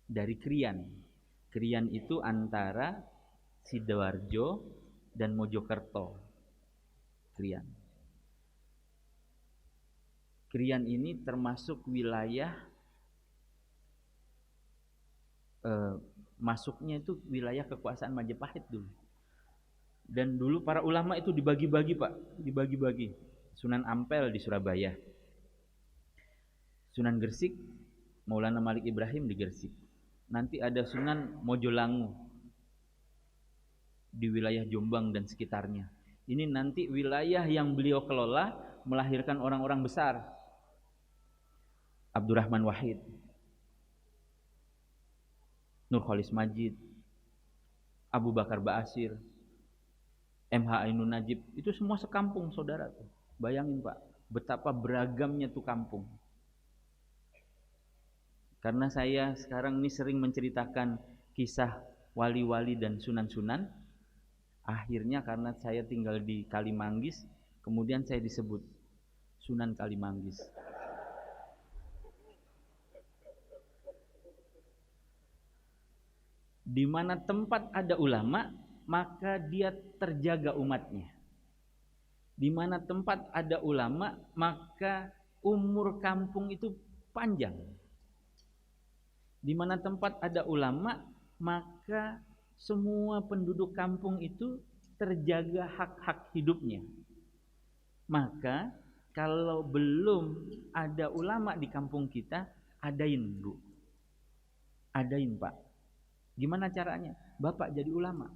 S6: dari Krian. Krian itu antara Sidoarjo dan Mojokerto. Krian ini termasuk wilayah masuknya itu wilayah kekuasaan Majapahit dulu. Dan dulu para ulama itu dibagi-bagi, Pak, dibagi-bagi. Sunan Ampel di Surabaya, Sunan Gresik, Maulana Malik Ibrahim di Gresik. Nanti ada Sunan Mojolangu di wilayah Jombang dan sekitarnya. Ini nanti wilayah yang beliau kelola, melahirkan orang-orang besar. Abdurrahman Wahid, Nurholis Majid, Abu Bakar Ba'asyir, MH Ainun Najib, itu semua sekampung saudara tuh. Bayangin Pak, betapa beragamnya tuh kampung. Karena saya sekarang ini sering menceritakan kisah wali-wali dan sunan-sunan, akhirnya karena saya tinggal di Kalimanggis, kemudian saya disebut Sunan Kalimanggis. Di mana tempat ada ulama, maka dia terjaga umatnya. Di mana tempat ada ulama, maka umur kampung itu panjang. Di mana tempat ada ulama, maka semua penduduk kampung itu terjaga hak-hak hidupnya. Maka kalau belum ada ulama di kampung kita, adain Bu, adain Pak. Gimana caranya? Bapak jadi ulama,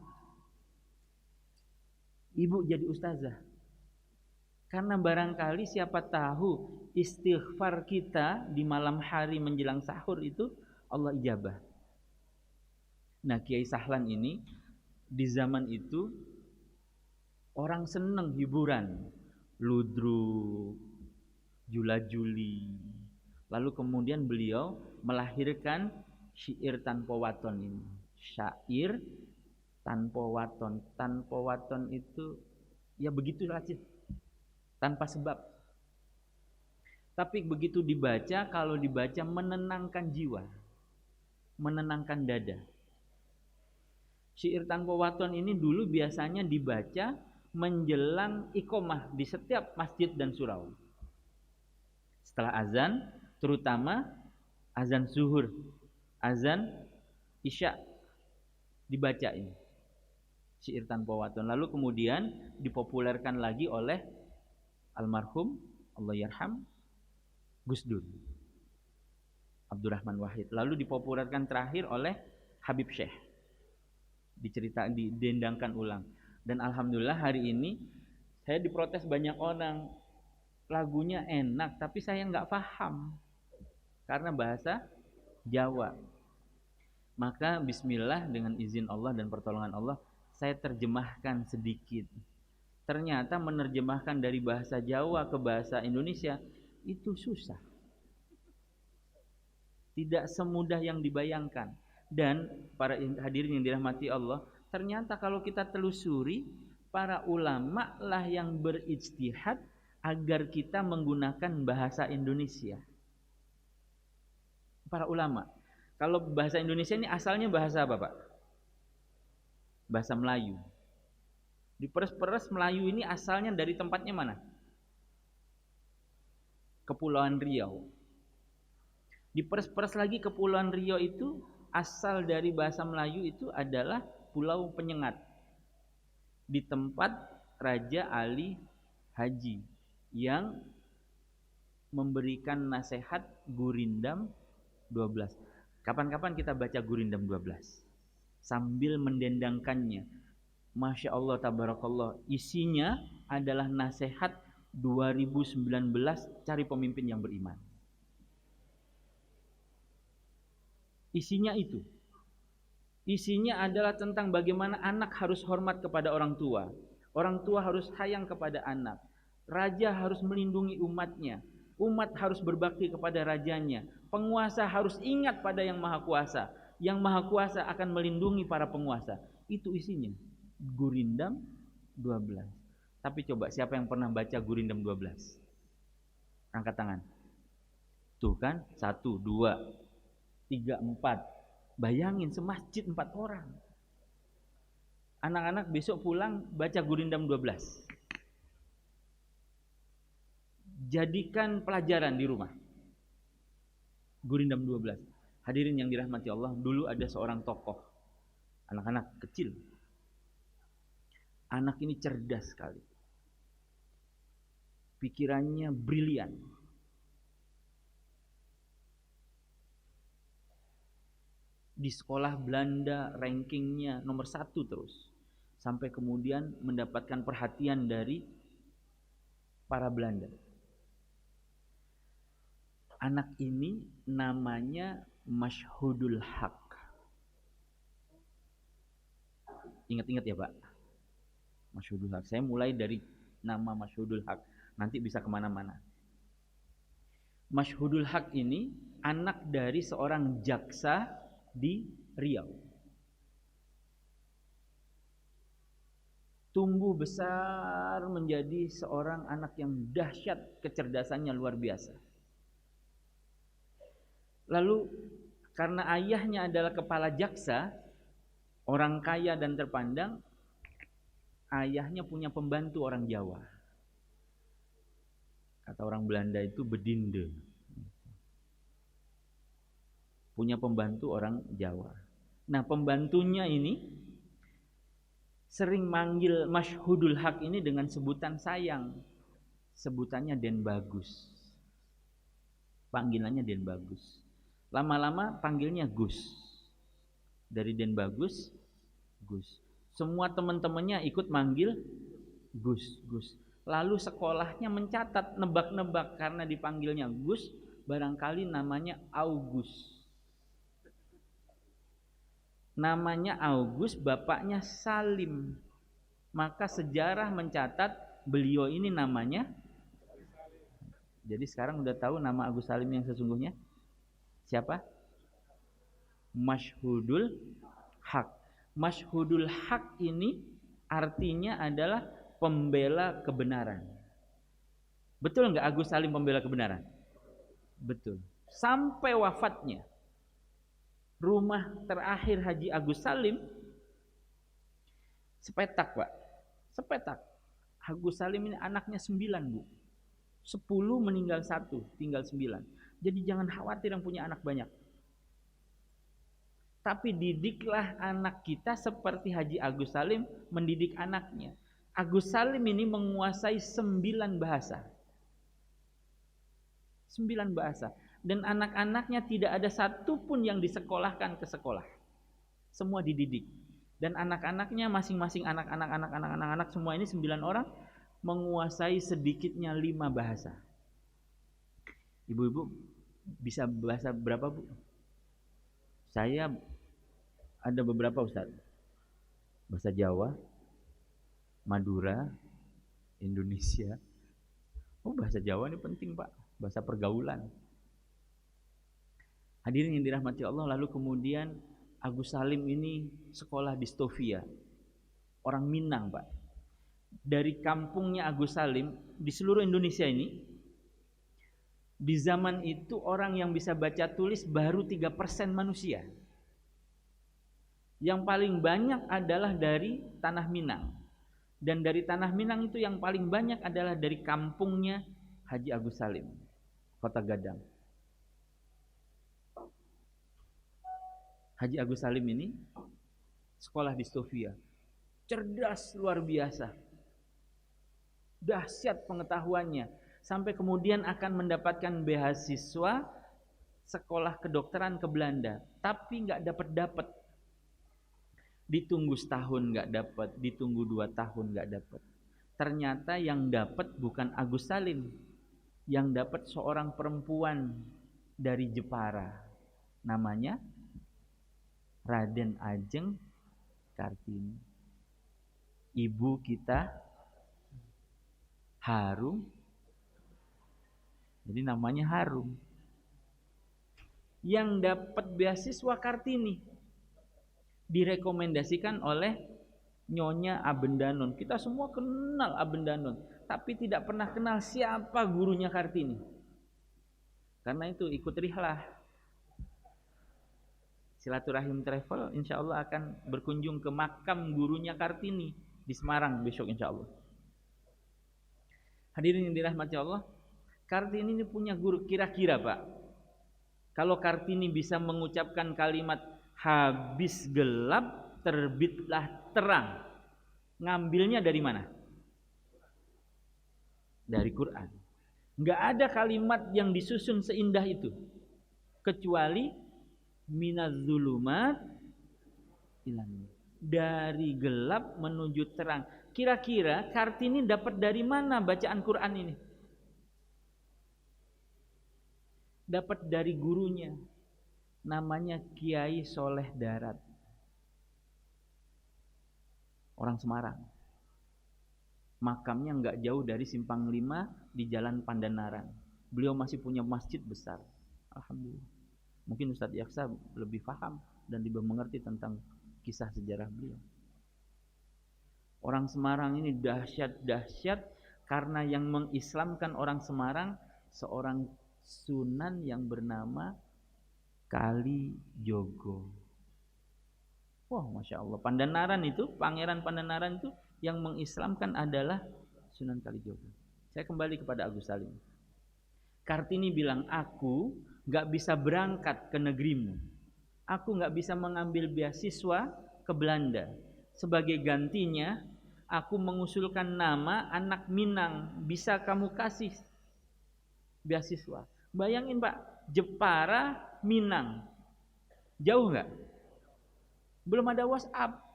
S6: ibu jadi ustazah. Karena barangkali siapa tahu istighfar kita di malam hari menjelang sahur itu Allah ijabah. Nah, Kiai Sahlan ini di zaman itu orang seneng hiburan, ludruk, jula-juli. Lalu kemudian beliau melahirkan syair tanpa waton ini. Syair tanpa waton. Tanpa waton itu ya begitulah sih, tanpa sebab. Tapi begitu dibaca, kalau dibaca menenangkan jiwa, menenangkan dada. Syair tanpa waton ini dulu biasanya dibaca menjelang iqomah di setiap masjid dan surau. Setelah azan, terutama azan zuhur, azan isya, dibaca ini syair tanpa waton. Lalu kemudian dipopulerkan lagi oleh almarhum Allah yarham Gus Dur, Abdurrahman Wahid. Lalu dipopulerkan terakhir oleh Habib Syekh, didendangkan ulang. Dan alhamdulillah hari ini saya diprotes banyak orang, lagunya enak tapi saya nggak paham karena bahasa Jawa. Maka bismillah, dengan izin Allah dan pertolongan Allah, saya terjemahkan sedikit. Ternyata menerjemahkan dari bahasa Jawa ke bahasa Indonesia itu susah, tidak semudah yang dibayangkan. Dan para hadirin yang dirahmati Allah, ternyata kalau kita telusuri, para ulama lah yang berijtihad agar kita menggunakan bahasa Indonesia. Para ulama. Kalau bahasa Indonesia ini asalnya bahasa apa Pak? Bahasa Melayu. Diperes-peres Melayu ini asalnya dari tempatnya mana? Kepulauan Riau. Diperes-peres lagi Kepulauan Riau itu asal dari bahasa Melayu itu adalah Pulau Penyengat, di tempat Raja Ali Haji yang memberikan nasihat Gurindam 12. Kapan-kapan kita baca Gurindam 12 sambil mendendangkannya. Masya Allah, tabarakallah, isinya adalah nasihat 2019 cari pemimpin yang beriman. Isinya itu. Isinya adalah tentang bagaimana anak harus hormat kepada orang tua. Orang tua harus sayang kepada anak. Raja harus melindungi umatnya. Umat harus berbakti kepada rajanya. Penguasa harus ingat pada yang maha kuasa. Yang maha kuasa akan melindungi para penguasa. Itu isinya. Gurindam 12. Tapi coba siapa yang pernah baca Gurindam 12? Angkat tangan. Tuh kan, 1, 2, 3, 4. Bayangin semasjid 4 orang. Anak-anak besok pulang baca Gurindam 12. Jadikan pelajaran di rumah. Gurindam 12. Hadirin yang dirahmati Allah, dulu ada seorang tokoh, anak-anak kecil. Anak ini cerdas sekali. Pikirannya brilian. Di sekolah Belanda rankingnya nomor 1 terus. Sampai kemudian mendapatkan perhatian dari para Belanda. Anak ini namanya Masyhudul Haq. Ingat-ingat ya Pak. Masyhudul Haq. Saya mulai dari nama Masyhudul Haq, nanti bisa kemana-mana. Masyhudul Haq ini anak dari seorang jaksa di Riau. Tumbuh besar menjadi seorang anak yang dahsyat, kecerdasannya luar biasa. Lalu karena ayahnya adalah kepala jaksa, orang kaya dan terpandang, ayahnya punya pembantu orang Jawa. Kata orang Belanda itu bedinde. Punya pembantu orang Jawa. Nah, pembantunya ini sering manggil Masyhudul Haq ini dengan sebutan sayang. Sebutannya Den Bagus. Panggilannya Den Bagus. Lama-lama panggilnya Gus. Dari Den Bagus, Gus. Semua teman-temannya ikut manggil Gus, Gus. Lalu sekolahnya mencatat, nebak-nebak karena dipanggilnya Gus, barangkali namanya August. Namanya August, bapaknya Salim. Maka sejarah mencatat beliau ini namanya. Jadi sekarang udah tahu nama Agus Salim yang sesungguhnya? Siapa? Masyhudul Haq. Masyhudul Haq ini artinya adalah pembela kebenaran. Betul nggak Agus Salim pembela kebenaran? Betul. Sampai wafatnya. Rumah terakhir Haji Agus Salim sepetak, Pak. Sepetak. Agus Salim ini anaknya 9, Bu. 10 meninggal 1, tinggal 9. Jadi jangan khawatir yang punya anak banyak. Tapi didiklah anak kita seperti Haji Agus Salim mendidik anaknya. Agus Salim ini menguasai 9 bahasa. 9 bahasa. Dan anak-anaknya tidak ada satupun yang disekolahkan ke sekolah. Semua dididik. Dan anak-anaknya masing-masing anak-anak semua ini 9 orang menguasai sedikitnya 5 bahasa. Ibu-ibu bisa bahasa berapa, Bu? Saya ada beberapa, Ustaz. Bahasa Jawa, Madura, Indonesia. Oh, bahasa Jawa ini penting, Pak. Bahasa pergaulan. Hadirin yang dirahmati Allah, lalu kemudian Agus Salim ini sekolah di Stovia. Orang Minang, Pak. Dari kampungnya Agus Salim di seluruh Indonesia ini, di zaman itu orang yang bisa baca tulis baru 3% manusia. Yang paling banyak adalah dari Tanah Minang. Dan dari Tanah Minang itu yang paling banyak adalah dari kampungnya Haji Agus Salim, Kota Gadang. Haji Agus Salim ini sekolah di Stovia. Cerdas luar biasa. Dahsyat pengetahuannya. Sampai kemudian akan mendapatkan beasiswa sekolah kedokteran ke Belanda. Tapi nggak dapat. Ditunggu setahun nggak dapat, ditunggu 2 tahun nggak dapat. Ternyata yang dapat bukan Agus Salim. Yang dapat seorang perempuan dari Jepara. Namanya Raden Ajeng Kartini. Ibu kita Harum. Jadi namanya Harum. Yang dapat beasiswa Kartini direkomendasikan oleh Nyonya Abendanon. Kita semua kenal Abendanon, tapi tidak pernah kenal siapa gurunya Kartini. Karena itu ikut rihlah. Silaturahim Travel insya Allah akan berkunjung ke makam gurunya Kartini di Semarang besok insya Allah. Hadirin yang dirahmati Allah, Kartini ini punya guru. Kira-kira Pak, kalau Kartini bisa mengucapkan kalimat habis gelap terbitlah terang, ngambilnya dari mana? Dari Quran. Nggak ada kalimat yang disusun seindah itu kecuali minaz-zulumat ilan, dari gelap menuju terang. Kira-kira Kartini dapat dari mana bacaan Quran ini? Dapat dari gurunya, namanya Kiai Soleh Darat, orang Semarang. Makamnya nggak jauh dari Simpang 5 di Jalan Pandanaran. Beliau masih punya masjid besar. Alhamdulillah. Mungkin Ustadz Yaksa lebih paham dan lebih mengerti tentang kisah sejarah beliau. Orang Semarang ini dahsyat karena yang mengislamkan orang Semarang seorang sunan yang bernama Kalijogo. Wah, Masya Allah. Pandanaran itu, Pangeran Pandanaran itu yang mengislamkan adalah Sunan Kalijogo. Saya kembali kepada Agus Salim. Kartini bilang, aku gak bisa berangkat ke negerimu. Aku gak bisa mengambil beasiswa ke Belanda. Sebagai gantinya, aku mengusulkan nama anak Minang. Bisa kamu kasih beasiswa. Bayangin Pak, Jepara, Minang. Jauh gak? Belum ada WhatsApp.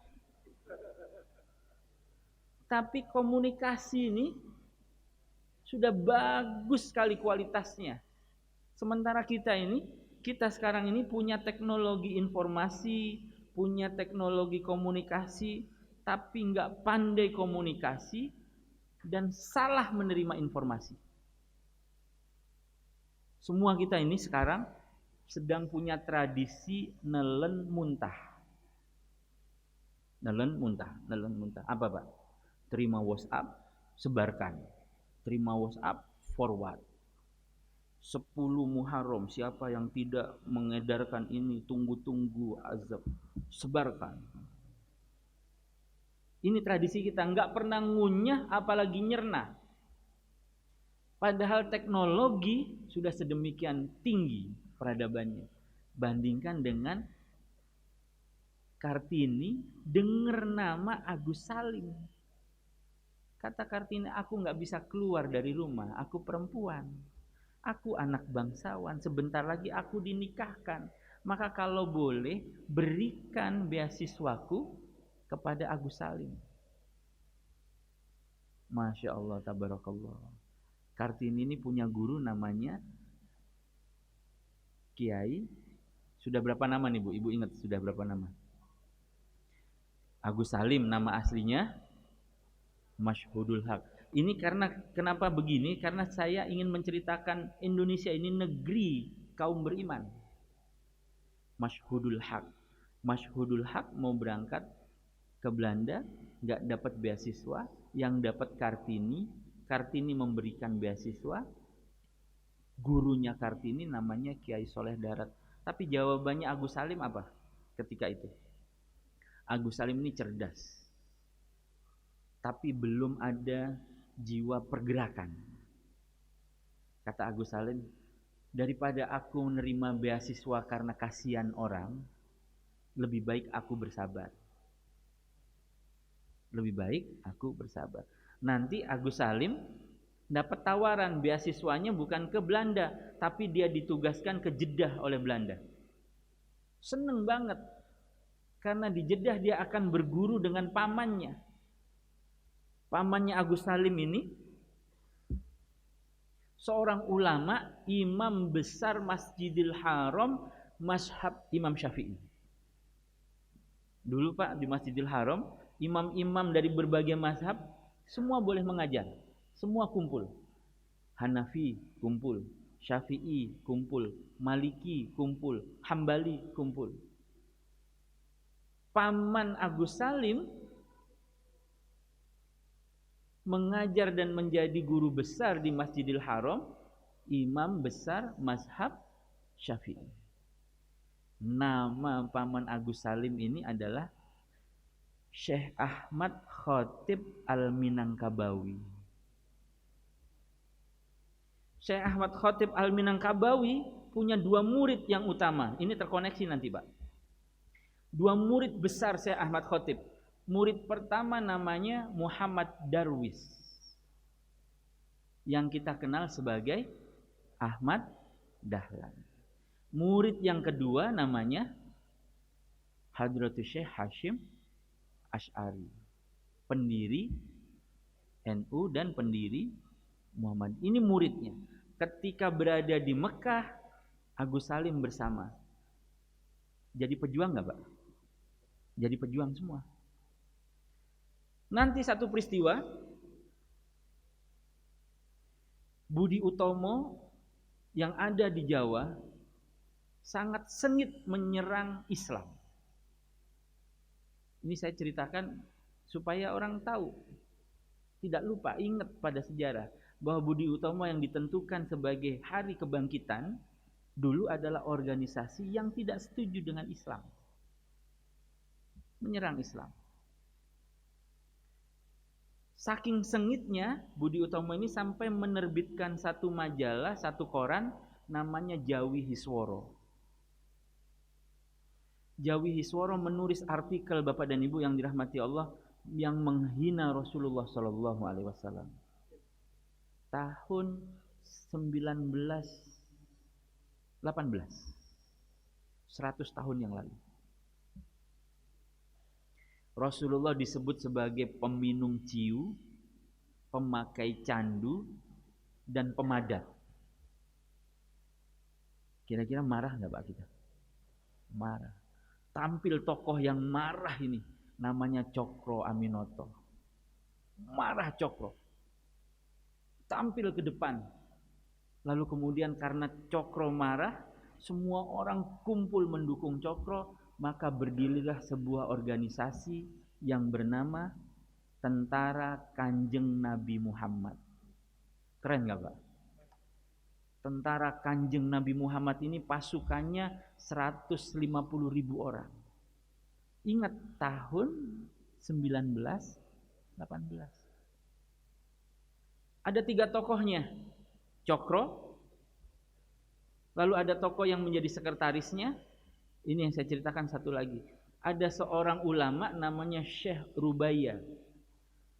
S6: Tapi komunikasi ini sudah bagus sekali kualitasnya. Sementara kita sekarang ini punya teknologi informasi, punya teknologi komunikasi, tapi nggak pandai komunikasi dan salah menerima informasi. Semua kita ini sekarang sedang punya tradisi nelen muntah. Nelen muntah. Apa Pak? Terima WhatsApp, sebarkan. Terima WhatsApp, forward. 10 Muharram, siapa yang tidak mengedarkan ini, tunggu-tunggu azab. Sebarkan. Ini tradisi kita, nggak pernah ngunyah apalagi nyerna. Padahal teknologi sudah sedemikian tinggi peradabannya. Bandingkan dengan Kartini, dengar nama Agus Salim. Kata Kartini, aku nggak bisa keluar dari rumah, aku perempuan, aku anak bangsawan, sebentar lagi aku dinikahkan. Maka kalau boleh, berikan beasiswaku kepada Agus Salim. Masya Allah, tabarakallah. Kartini ini punya guru namanya Kiai. Sudah berapa nama nih Bu? Ibu ingat sudah berapa nama? Agus Salim, nama aslinya Masyhudul Haq. Ini karena kenapa begini? Karena saya ingin menceritakan Indonesia ini negeri kaum beriman. Masyhudul Haq. Masyhudul Haq mau berangkat ke Belanda, nggak dapat beasiswa, yang dapat Kartini. Kartini memberikan beasiswa. Gurunya Kartini namanya Kiai Soleh Darat. Tapi jawabannya Agus Salim apa ketika itu? Agus Salim ini cerdas. Tapi belum ada jiwa pergerakan. Kata Agus Salim, daripada aku menerima beasiswa karena kasihan orang, lebih baik aku bersabar. Lebih baik aku bersabar. Nanti Agus Salim dapat tawaran beasiswanya bukan ke Belanda, tapi dia ditugaskan ke Jeddah oleh Belanda. Seneng banget. Karena di Jeddah dia akan berguru dengan pamannya. Pamannya Agus Salim ini seorang ulama, imam besar Masjidil Haram, mazhab Imam Syafi'i. Dulu Pak di Masjidil Haram, imam-imam dari berbagai mazhab semua boleh mengajar, semua kumpul. Hanafi kumpul, Syafi'i kumpul, Maliki kumpul, Hambali kumpul. Paman Agus Salim mengajar dan menjadi guru besar di Masjidil Haram, imam besar mazhab Syafi'i. Nama paman Agus Salim ini adalah Syekh Ahmad Khatib Al-Minangkabawi. Syekh Ahmad Khatib Al-Minangkabawi punya 2 murid yang utama. Ini terkoneksi nanti Pak. 2 murid besar Syekh Ahmad Khatib. Murid pertama namanya Muhammad Darwis, yang kita kenal sebagai Ahmad Dahlan. Murid yang kedua namanya Hadratus Syekh Hashim Asy'ari, pendiri NU dan pendiri Muhammad. Ini muridnya. Ketika berada di Mekah, Agus Salim bersama. Jadi pejuang nggak Pak? Jadi pejuang semua. Nanti satu peristiwa, Budi Utomo yang ada di Jawa sangat sengit menyerang Islam. Ini saya ceritakan supaya orang tahu, tidak lupa, ingat pada sejarah bahwa Budi Utomo yang ditentukan sebagai hari kebangkitan dulu adalah organisasi yang tidak setuju dengan Islam, menyerang Islam. Saking sengitnya Budi Utomo ini sampai menerbitkan satu majalah, satu koran namanya Jawi Hisworo. Jawi Hisworo menulis artikel Bapak dan Ibu yang dirahmati Allah yang menghina Rasulullah Shallallahu Alaihi Wasallam. Tahun 1918, 100 tahun yang lalu. Rasulullah disebut sebagai peminum ciu, pemakai candu, dan pemadat. Kira-kira marah nggak Pak kita? Marah. Tampil tokoh yang marah ini, namanya Cokro Aminoto. Marah Cokro. Tampil ke depan. Lalu kemudian karena Cokro marah, semua orang kumpul mendukung Cokro, maka berdirilah sebuah organisasi yang bernama Tentara Kanjeng Nabi Muhammad. Keren nggak Pak? Tentara Kanjeng Nabi Muhammad ini pasukannya 150.000 orang. Ingat tahun 1918. Ada 3 tokohnya. Cokro, lalu ada tokoh yang menjadi sekretarisnya. Ini yang saya ceritakan satu lagi. Ada seorang ulama namanya Syekh Rubaya,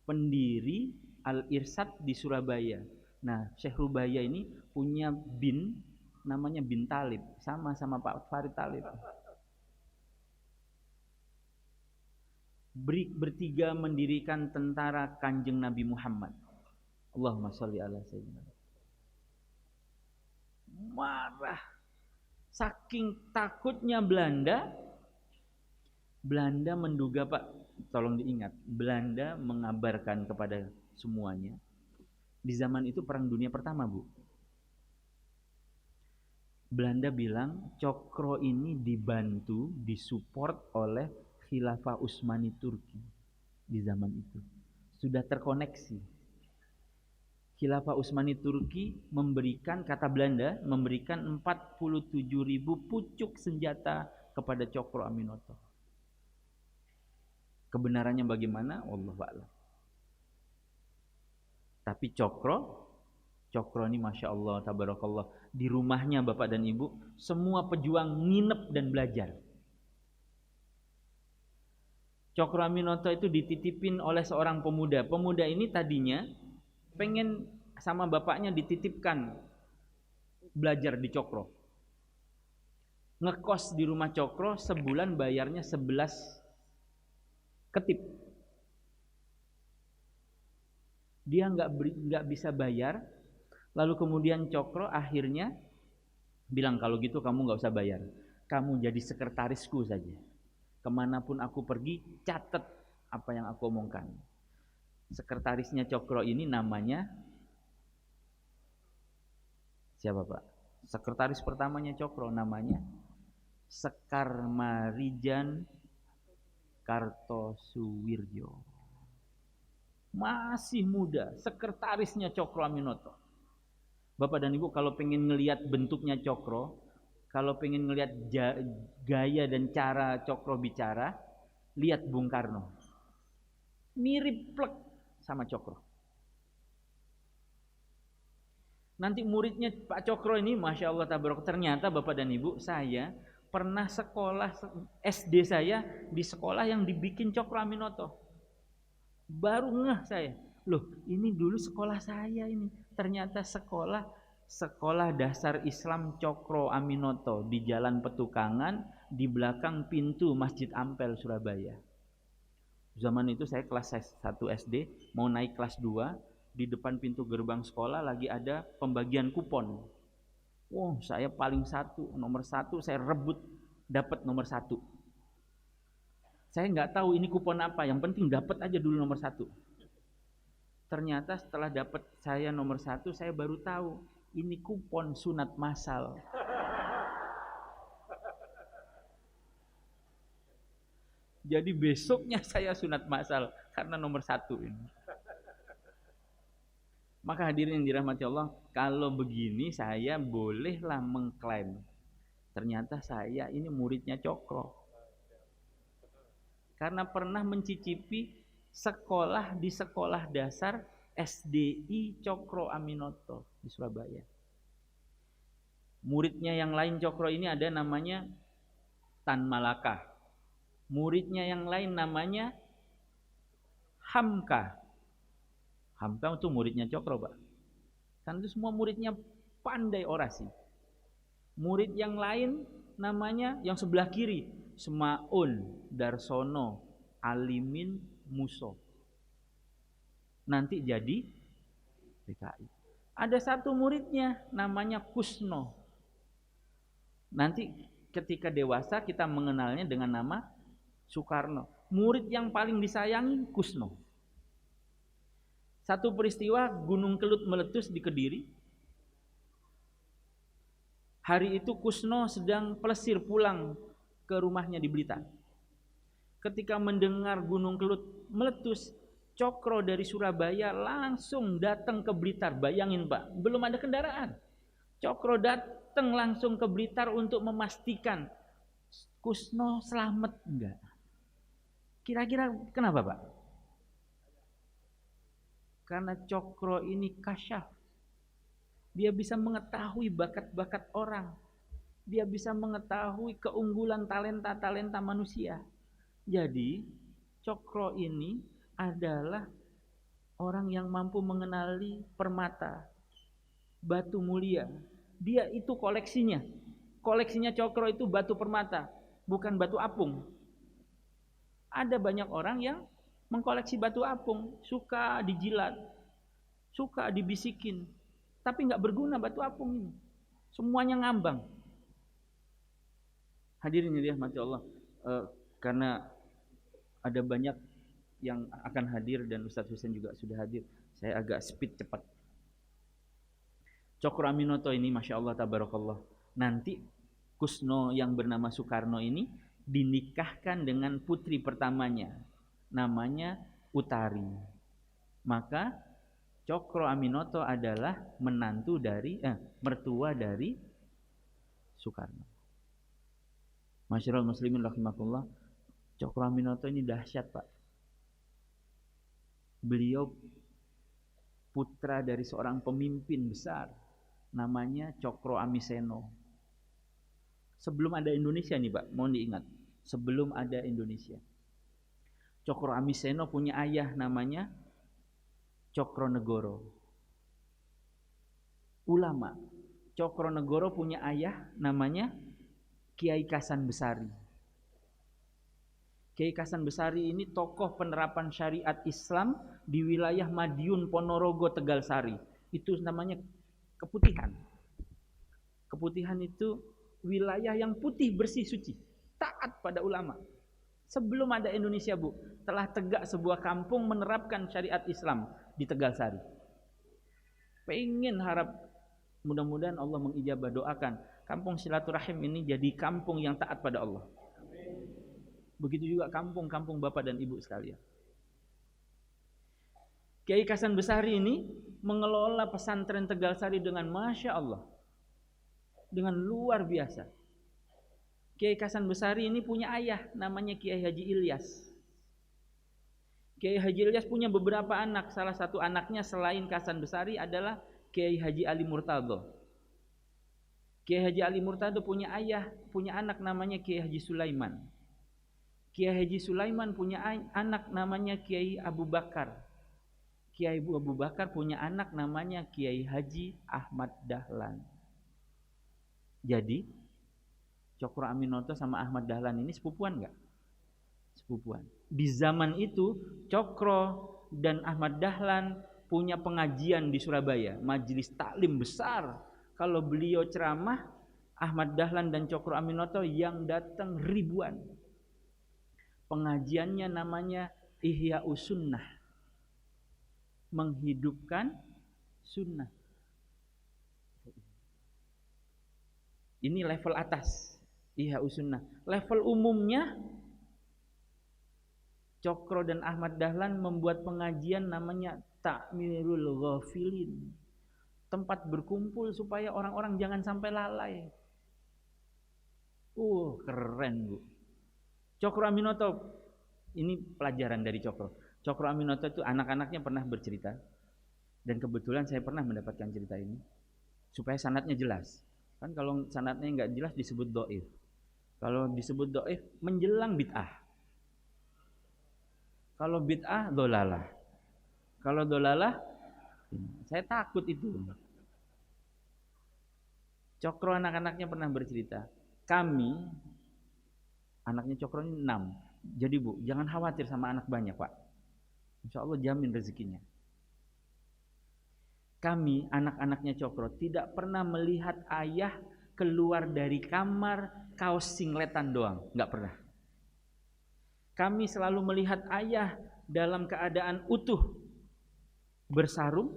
S6: pendiri Al-Irsad di Surabaya. Nah, Syekh Rubaya ini punya bin namanya bin Talib, sama Pak Farid Talib. Bertiga mendirikan Tentara Kanjeng Nabi Muhammad. Allahumma sholli ala sayyidina. Marah. Saking takutnya Belanda menduga Pak, tolong diingat, Belanda mengabarkan kepada semuanya. Di zaman itu Perang Dunia Pertama, Bu. Belanda bilang Cokro ini dibantu, disupport oleh Khilafah Utsmani Turki di zaman itu. Sudah terkoneksi. Khilafah Utsmani Turki memberikan, kata Belanda, memberikan 47.000 pucuk senjata kepada Cokro Aminoto. Kebenarannya bagaimana? Wallahu a'lam. Tapi Cokro ini Masya Allah, tabarakallah, di rumahnya Bapak dan Ibu semua pejuang nginep dan belajar. Cokro Aminoto itu dititipin oleh seorang pemuda. Pemuda ini tadinya pengen sama bapaknya dititipkan belajar di Cokro. Ngekos di rumah Cokro sebulan bayarnya 11 ketip. Dia nggak bisa bayar. Lalu kemudian Cokro akhirnya bilang, kalau gitu kamu nggak usah bayar, kamu jadi sekretarisku saja. Kemanapun aku pergi, catat apa yang aku omongkan. Sekretarisnya Cokro ini namanya siapa Pak? Sekretaris pertamanya Cokro namanya Sekar Marijan Kartosuwirjo. Masih muda, sekretarisnya Cokro Aminoto. Bapak dan Ibu kalau pengen ngelihat bentuknya Cokro, kalau pengen ngelihat gaya dan cara Cokro bicara, lihat Bung Karno. Mirip plek sama Cokro. Nanti muridnya Pak Cokro ini, Masya Allah tabarok, ternyata Bapak dan Ibu, saya pernah sekolah, SD saya di sekolah yang dibikin Cokro Aminoto. Baru ngeh saya, loh ini dulu sekolah saya ini. Ternyata sekolah dasar Islam Cokro Aminoto di Jalan Petukangan, di belakang pintu Masjid Ampel Surabaya. Zaman itu saya kelas 1 SD, mau naik kelas 2, di depan pintu gerbang sekolah lagi ada pembagian kupon. Wah, saya paling nomor 1, saya rebut dapat nomor 1. Saya nggak tahu ini kupon apa, yang penting dapat aja dulu nomor 1. Ternyata setelah dapat saya nomor 1, saya baru tahu ini kupon sunat massal. Jadi besoknya saya sunat massal karena nomor 1 ini. Maka hadirin yang dirahmati Allah, kalau begini saya bolehlah mengklaim ternyata saya ini muridnya Cokro. Karena pernah mencicipi sekolah di sekolah dasar SDI Cokro Aminoto di Surabaya. Muridnya yang lain Cokro ini ada namanya Tan Malaka. Muridnya yang lain namanya Hamka. Hamka itu muridnya Cokro, Pak. Kan itu semua muridnya pandai orasi. Murid yang lain namanya yang sebelah kiri, Semaun, Darsono, Alimin, Muso. Nanti jadi PKI. Ada satu muridnya namanya Kusno. Nanti ketika dewasa kita mengenalnya dengan nama Soekarno. Murid yang paling disayangi Kusno. Satu peristiwa Gunung Kelut meletus di Kediri. Hari itu Kusno sedang pelesir pulang ke rumahnya di Blitar. Ketika mendengar Gunung Kelut meletus, Cokro dari Surabaya langsung datang ke Blitar. Bayangin Pak, belum ada kendaraan. Cokro datang langsung ke Blitar untuk memastikan Kusno selamat enggak. Kira-kira kenapa Pak? Karena Cokro ini kasyaf. Dia bisa mengetahui bakat-bakat orang. Dia bisa mengetahui keunggulan talenta-talenta manusia. Jadi Cokro ini adalah orang yang mampu mengenali permata, batu mulia. Dia itu koleksinya. Koleksinya Cokro itu batu permata, bukan batu apung. Ada banyak orang yang mengkoleksi batu apung, suka dijilat, suka dibisikin, tapi nggak berguna batu apung ini. Semuanya ngambang. Hadirin yang dirahmati Allah, karena ada banyak yang akan hadir dan Ustadz Husain juga sudah hadir, saya agak speed cepat. Cokro Aminoto ini, masya Allah, tabarakallah. Nanti Kusno yang bernama Soekarno ini dinikahkan dengan putri pertamanya, namanya Utari. Maka Cokro Aminoto adalah mertua dari Soekarno. Masyarul muslimin rahimakumullah, Cokro Aminoto ini dahsyat Pak. Beliau putra dari seorang pemimpin besar namanya Cokro Amiseno. Sebelum ada Indonesia nih Pak, mohon diingat, sebelum ada Indonesia, Cokro Amiseno punya ayah namanya Cokronegoro. Ulama. Cokronegoro punya ayah namanya Kiai Kasan Besari. Kiai Kasan Besari ini tokoh penerapan syariat Islam di wilayah Madiun, Ponorogo, Tegalsari. Itu namanya Keputihan. Keputihan itu wilayah yang putih, bersih, suci, taat pada ulama. Sebelum ada Indonesia Bu, telah tegak sebuah kampung menerapkan syariat Islam di Tegalsari. Pengen harap mudah-mudahan Allah mengijabah, doakan kampung silaturahim ini jadi kampung yang taat pada Allah. Begitu juga kampung-kampung Bapak dan Ibu sekalian. Kiai Kasan Besari ini mengelola pesantren Tegalsari dengan Masya Allah, dengan luar biasa. Kiai Kasan Besari ini punya ayah namanya Kiai Haji Ilyas. Kiai Haji Ilyas punya beberapa anak. Salah satu anaknya selain Kasan Besari adalah Kiai Haji Ali Murtado. Kiai Haji Ali Murtado punya anak namanya Kiai Haji Sulaiman. Kiai Haji Sulaiman punya anak namanya Kiai Abu Bakar. Kiai Abu Bakar punya anak namanya Kiai Haji Ahmad Dahlan. Jadi Cokro Aminoto sama Ahmad Dahlan ini sepupuan enggak? Sepupuan. Di zaman itu Cokro dan Ahmad Dahlan punya pengajian di Surabaya, majelis taklim besar. Kalau beliau ceramah, Ahmad Dahlan dan Cokro Aminoto yang datang ribuan. Pengajiannya namanya Ihya'us Sunnah. menghidupkan sunnah. Ini level atas, Ihya Sunnah. Level umumnya, Cokro dan Ahmad Dahlan membuat pengajian namanya Ta'mirul Ghafilin. Tempat berkumpul supaya orang-orang jangan sampai lalai. Keren Bu. Cokro Aminoto, ini pelajaran dari Cokro. Cokro Aminoto itu anak-anaknya pernah bercerita, dan kebetulan saya pernah mendapatkan cerita ini supaya sanadnya jelas. Kan kalau sanadnya nggak jelas disebut dhaif. Kalau disebut dhaif menjelang bid'ah. Kalau bid'ah dhalalah. Kalau dhalalah, saya takut itu. Cokro anak-anaknya pernah bercerita, kami anaknya Cokro ini 6. Jadi Bu, jangan khawatir sama anak banyak Pak. Insya Allah jamin rezekinya. Kami anak-anaknya Cokro tidak pernah melihat ayah keluar dari kamar kaos singletan doang, nggak pernah. Kami selalu melihat ayah dalam keadaan utuh, bersarung,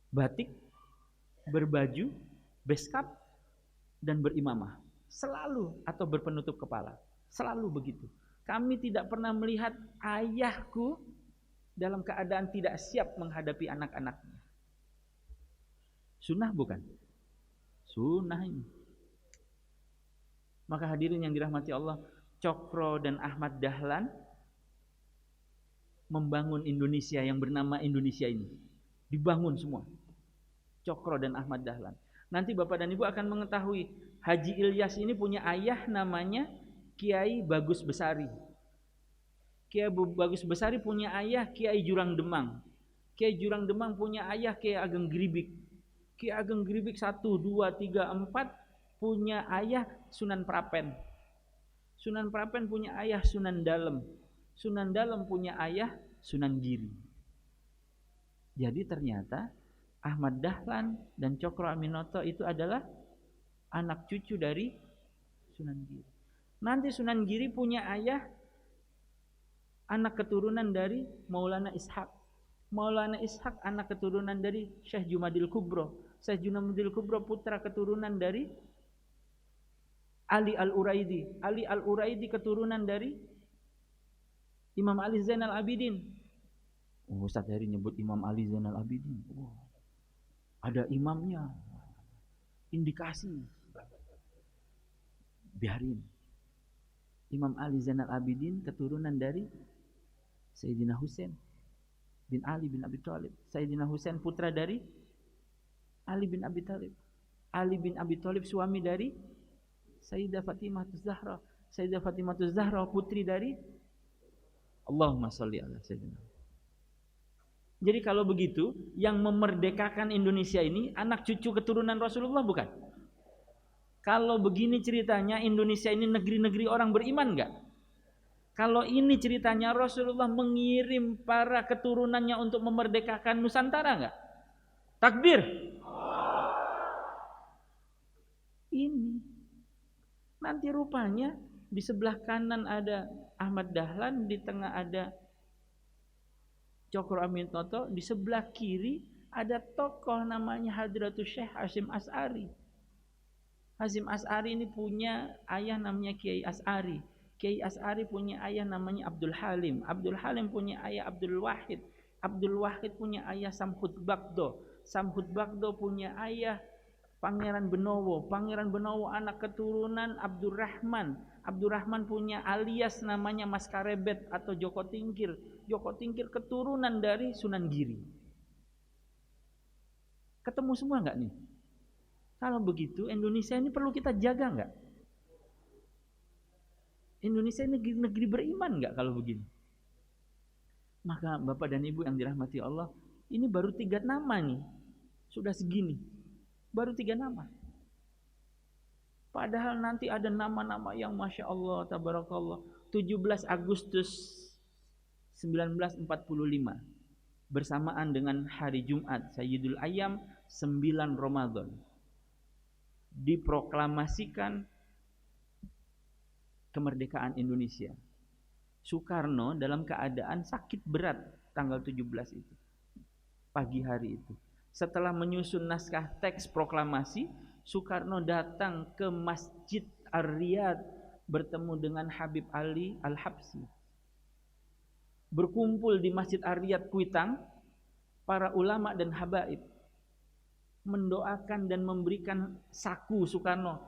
S6: batik, berbaju, beskap, dan berimamah. Selalu, atau berpenutup kepala. Selalu begitu. Kami tidak pernah melihat ayahku dalam keadaan tidak siap menghadapi anak-anaknya. Sunnah bukan? Sunnah ini. Maka hadirin yang dirahmati Allah, Cokro dan Ahmad Dahlan membangun Indonesia yang bernama Indonesia ini. Dibangun semua. Cokro dan Ahmad Dahlan. Nanti Bapak dan Ibu akan mengetahui Haji Ilyas ini punya ayah namanya Kiai Bagus Besari. Kiai Bagus Besari punya ayah Kiai Jurang Demang. Kiai Jurang Demang punya ayah Kiai Ageng Gribik. Kiai Ageng Gribik 1, 2, 3, 4 punya ayah Sunan Prapen. Sunan Prapen punya ayah Sunan Dalem. Sunan Dalem punya ayah Sunan Giri. Jadi ternyata Ahmad Dahlan dan Cokro Aminoto itu adalah anak cucu dari Sunan Giri. Nanti Sunan Giri punya ayah anak keturunan dari Maulana Ishaq. Maulana Ishaq anak keturunan dari Syekh Jumadil Kubro. Syekh Jumadil Kubro putra keturunan dari Ali Al-Uraidi. Ali Al-Uraidi keturunan dari Imam Ali Zainal Abidin. Ustaz Heri nyebut Imam Ali Zainal Abidin. Ada imamnya. Indikasi. Biarin. Imam Ali Zainal Abidin keturunan dari Sayyidina Husain bin Ali bin Abi Thalib. Sayyidina Husain putra dari Ali bin Abi Thalib. Ali bin Abi Thalib suami dari Sayyidah Fatimah Zahra. Sayyidah Fatimah Zahra putri dari Allahumma sholli ala Sayyidina. Jadi kalau begitu, yang memerdekakan Indonesia ini anak cucu keturunan Rasulullah bukan? Kalau begini ceritanya, Indonesia ini negeri-negeri orang beriman enggak? Kalau ini ceritanya, Rasulullah mengirim para keturunannya untuk memerdekakan Nusantara enggak? Takbir. Ini. Nanti rupanya di sebelah kanan ada Ahmad Dahlan, di tengah ada Cokro Aminoto, di sebelah kiri ada tokoh namanya Hadratus Syekh Hasyim As'ari. Hasyim As'ari ini punya ayah namanya Kiai As'ari. Kiai As'ari punya ayah namanya Abdul Halim. Abdul Halim punya ayah Abdul Wahid. Abdul Wahid punya ayah Samhud Bagdo. Samhud Bagdo punya ayah Pangeran Benowo. Pangeran Benowo anak keturunan Abdurrahman. Abdurrahman punya alias namanya Mas Karebet atau Joko Tingkir. Joko Tingkir keturunan dari Sunan Giri. Ketemu semua enggak nih? Kalau begitu Indonesia ini perlu kita jaga enggak? Indonesia ini negeri beriman enggak kalau begini? Maka Bapak dan Ibu yang dirahmati Allah, ini baru 3 nama nih. Sudah segini. Baru 3 nama. Padahal nanti ada nama-nama yang Masya Allah, Tabarakallah. 17 Agustus 1945 bersamaan dengan hari Jumat Sayyidul Ayyam 9 Ramadan diproklamasikan kemerdekaan Indonesia. Soekarno dalam keadaan sakit berat tanggal 17 itu. pagi hari itu. Setelah menyusun naskah teks proklamasi, Soekarno datang ke Masjid Ar-Riyad bertemu dengan Habib Ali Al-Habsyi. Berkumpul di Masjid Ar-Riyad Kuitang para ulama dan habaib, mendoakan dan memberikan saku Soekarno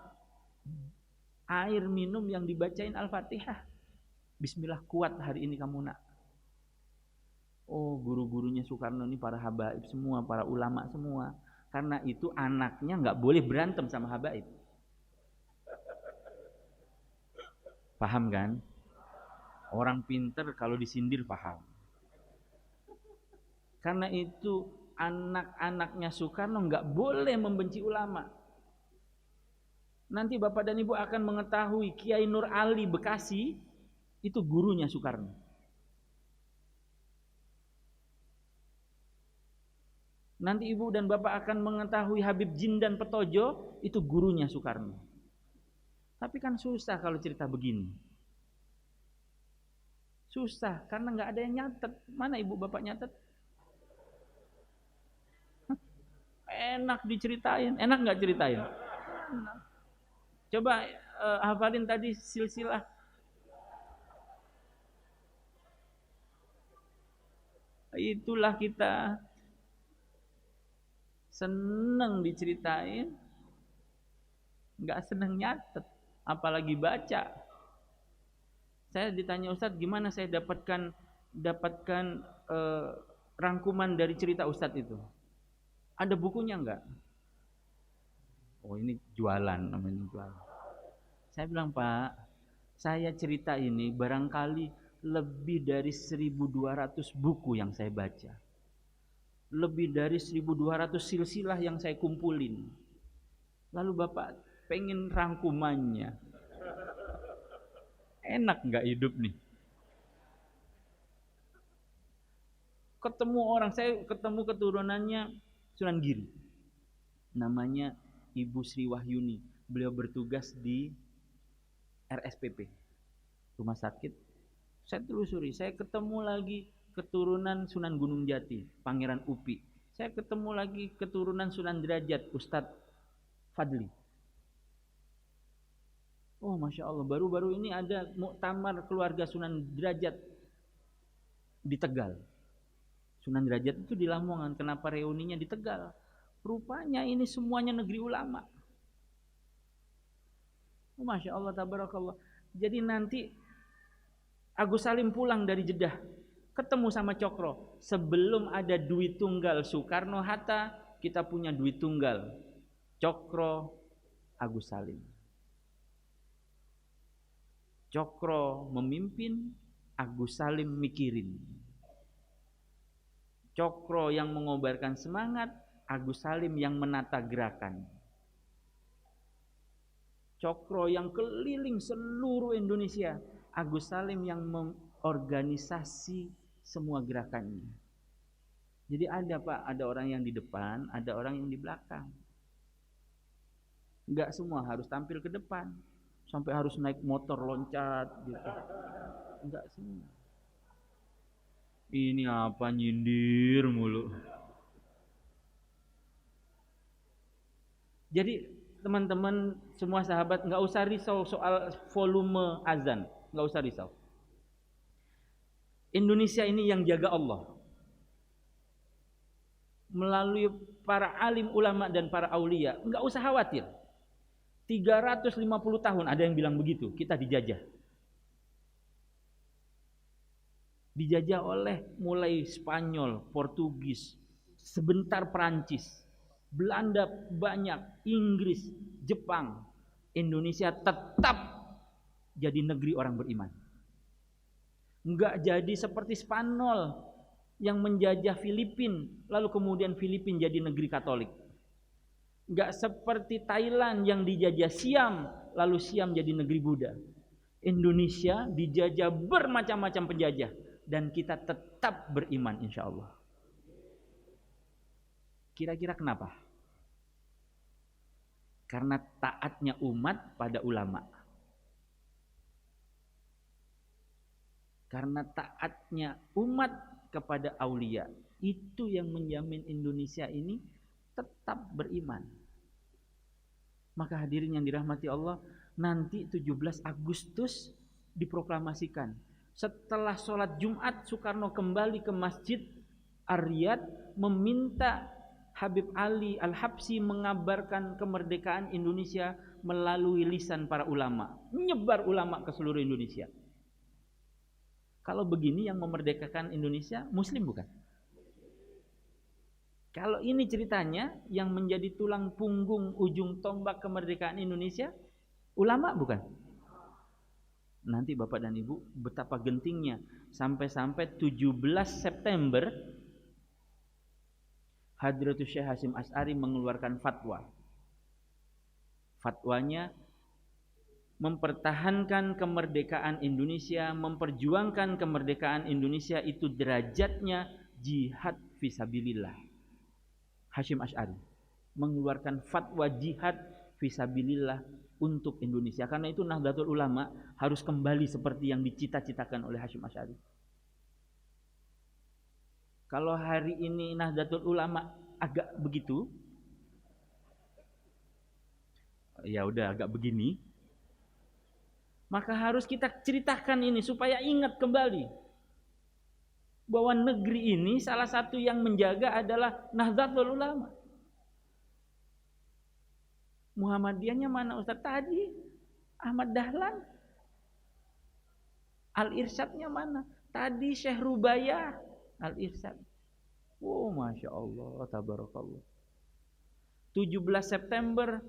S6: air minum yang dibacain Al-Fatihah. Bismillah, kuat hari ini kamu nak. Oh, guru-gurunya Soekarno ini para habaib semua, para ulama semua. Karena itu anaknya nggak boleh berantem sama habaib. Paham kan? Orang pinter kalau disindir paham. Karena itu anak-anaknya Soekarno nggak boleh membenci ulama. Nanti Bapak dan Ibu akan mengetahui Kiai Nur Ali Bekasi itu gurunya Soekarno. Nanti Ibu dan Bapak akan mengetahui Habib Jindan Petojo itu gurunya Soekarno. Tapi kan susah kalau cerita begini. Susah karena nggak ada yang nyatet. Mana Ibu Bapak nyatet? Enak diceritain, enak nggak ceritain? Enak. Coba hafalin tadi silsilah. Itulah kita. Seneng diceritain, nggak seneng nyatet, apalagi baca. Saya ditanya Ustadz, gimana saya dapatkan rangkuman dari cerita Ustadz itu? Ada bukunya nggak? Oh, ini jualan, namanya jualan. Saya bilang, Pak, saya cerita ini barangkali lebih dari 1.200 buku yang saya baca. Lebih dari 1.200 silsilah yang saya kumpulin. Lalu Bapak pengen rangkumannya. Enak nggak hidup nih? Ketemu orang, saya ketemu keturunannya Sunan Giri. Namanya Ibu Sri Wahyuni. Beliau bertugas di RSPP, rumah sakit. Saya telusuri, saya ketemu lagi keturunan Sunan Gunung Jati, Pangeran Upi. Saya ketemu lagi keturunan Sunan Derajat, Ustadz Fadli. Oh, Masya Allah, baru-baru ini ada muktamar keluarga Sunan Derajat di Tegal. Sunan Derajat itu di Lamongan, kenapa reuninya di Tegal? Rupanya ini semuanya negeri ulama. Oh, Masya Allah, tabarakallah. Jadi nanti Agus Salim pulang dari Jeddah, ketemu sama Cokro. Sebelum ada Dwi Tunggal Soekarno-Hatta, kita punya Dwi Tunggal Cokro Agus Salim. Cokro memimpin, Agus Salim mikirin. Cokro yang mengobarkan semangat, Agus Salim yang menata gerakan. Cokro yang keliling seluruh Indonesia, Agus Salim yang mengorganisasi semua gerakannya. Jadi ada Pak, ada orang yang di depan, ada orang yang di belakang. Enggak semua harus tampil ke depan, sampai harus naik motor loncat gitu. Enggak semua. Ini apa, nyindir mulu. Jadi teman-teman semua sahabat enggak usah risau soal volume azan, enggak usah risau. Indonesia ini yang jaga Allah melalui para alim ulama dan para aulia. Enggak usah khawatir. 350 tahun ada yang bilang begitu, kita dijajah. Dijajah oleh mulai Spanyol, Portugis, sebentar Perancis, Belanda banyak, Inggris, Jepang. Indonesia tetap jadi negeri orang beriman. Enggak jadi seperti Spanyol yang menjajah Filipina, lalu kemudian Filipina jadi negeri Katolik. Enggak seperti Thailand yang dijajah Siam, lalu Siam jadi negeri Buddha. Indonesia dijajah bermacam-macam penjajah, dan kita tetap beriman insya Allah. Kira-kira kenapa? Karena taatnya umat pada ulama. Karena taatnya umat kepada aulia. Itu yang menjamin Indonesia ini tetap beriman. Maka hadirin yang dirahmati Allah, nanti 17 Agustus diproklamasikan. Setelah sholat Jumat, Soekarno kembali ke Masjid Ar-Riyadh meminta Habib Ali Al-Habsyi mengabarkan kemerdekaan Indonesia melalui lisan para ulama. Menyebar ulama ke seluruh Indonesia. Kalau begini yang memerdekakan Indonesia Muslim bukan? Kalau ini ceritanya yang menjadi tulang punggung ujung tombak kemerdekaan Indonesia, ulama bukan? Nanti Bapak dan Ibu betapa gentingnya sampai-sampai 17 September Hadratus Syekh Hasyim Asy'ari mengeluarkan fatwa. Fatwanya mempertahankan kemerdekaan Indonesia, memperjuangkan kemerdekaan Indonesia itu derajatnya jihad fisabilillah. Hasyim Asy'ari mengeluarkan fatwa jihad fisabilillah untuk Indonesia. Karena itu Nahdlatul Ulama harus kembali seperti yang dicita-citakan oleh Hasyim Asy'ari. Kalau hari ini Nahdlatul Ulama agak begitu, ya udah agak begini, maka harus kita ceritakan ini supaya ingat kembali bahwa negeri ini salah satu yang menjaga adalah Nahdlatul Ulama. Muhammadiyahnya mana Ustaz tadi? Ahmad Dahlan. Al-Irsyadnya mana? Tadi Syekh Rubaiyah Al-Irsyad. Oh, Masya Allah, tabarakallah. 17 September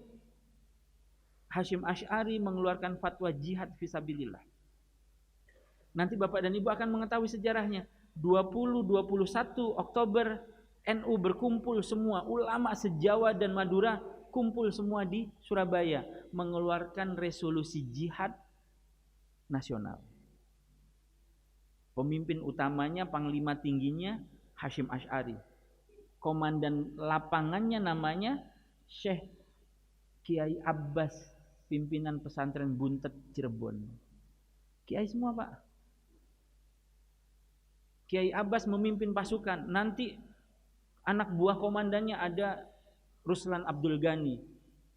S6: Hasyim Asy'ari mengeluarkan fatwa jihad fisabilillah. Nanti Bapak dan Ibu akan mengetahui sejarahnya. 20-21 Oktober NU berkumpul semua, ulama se-Jawa dan Madura kumpul semua di Surabaya mengeluarkan resolusi jihad nasional. Pemimpin utamanya, panglima tingginya Hasyim Asy'ari. Komandan lapangannya namanya Syekh Kiai Abbas, pimpinan pesantren Buntet Cirebon. Kiai semua, Pak. Kiai Abbas memimpin pasukan. Nanti anak buah komandannya ada Ruslan Abdul Ghani,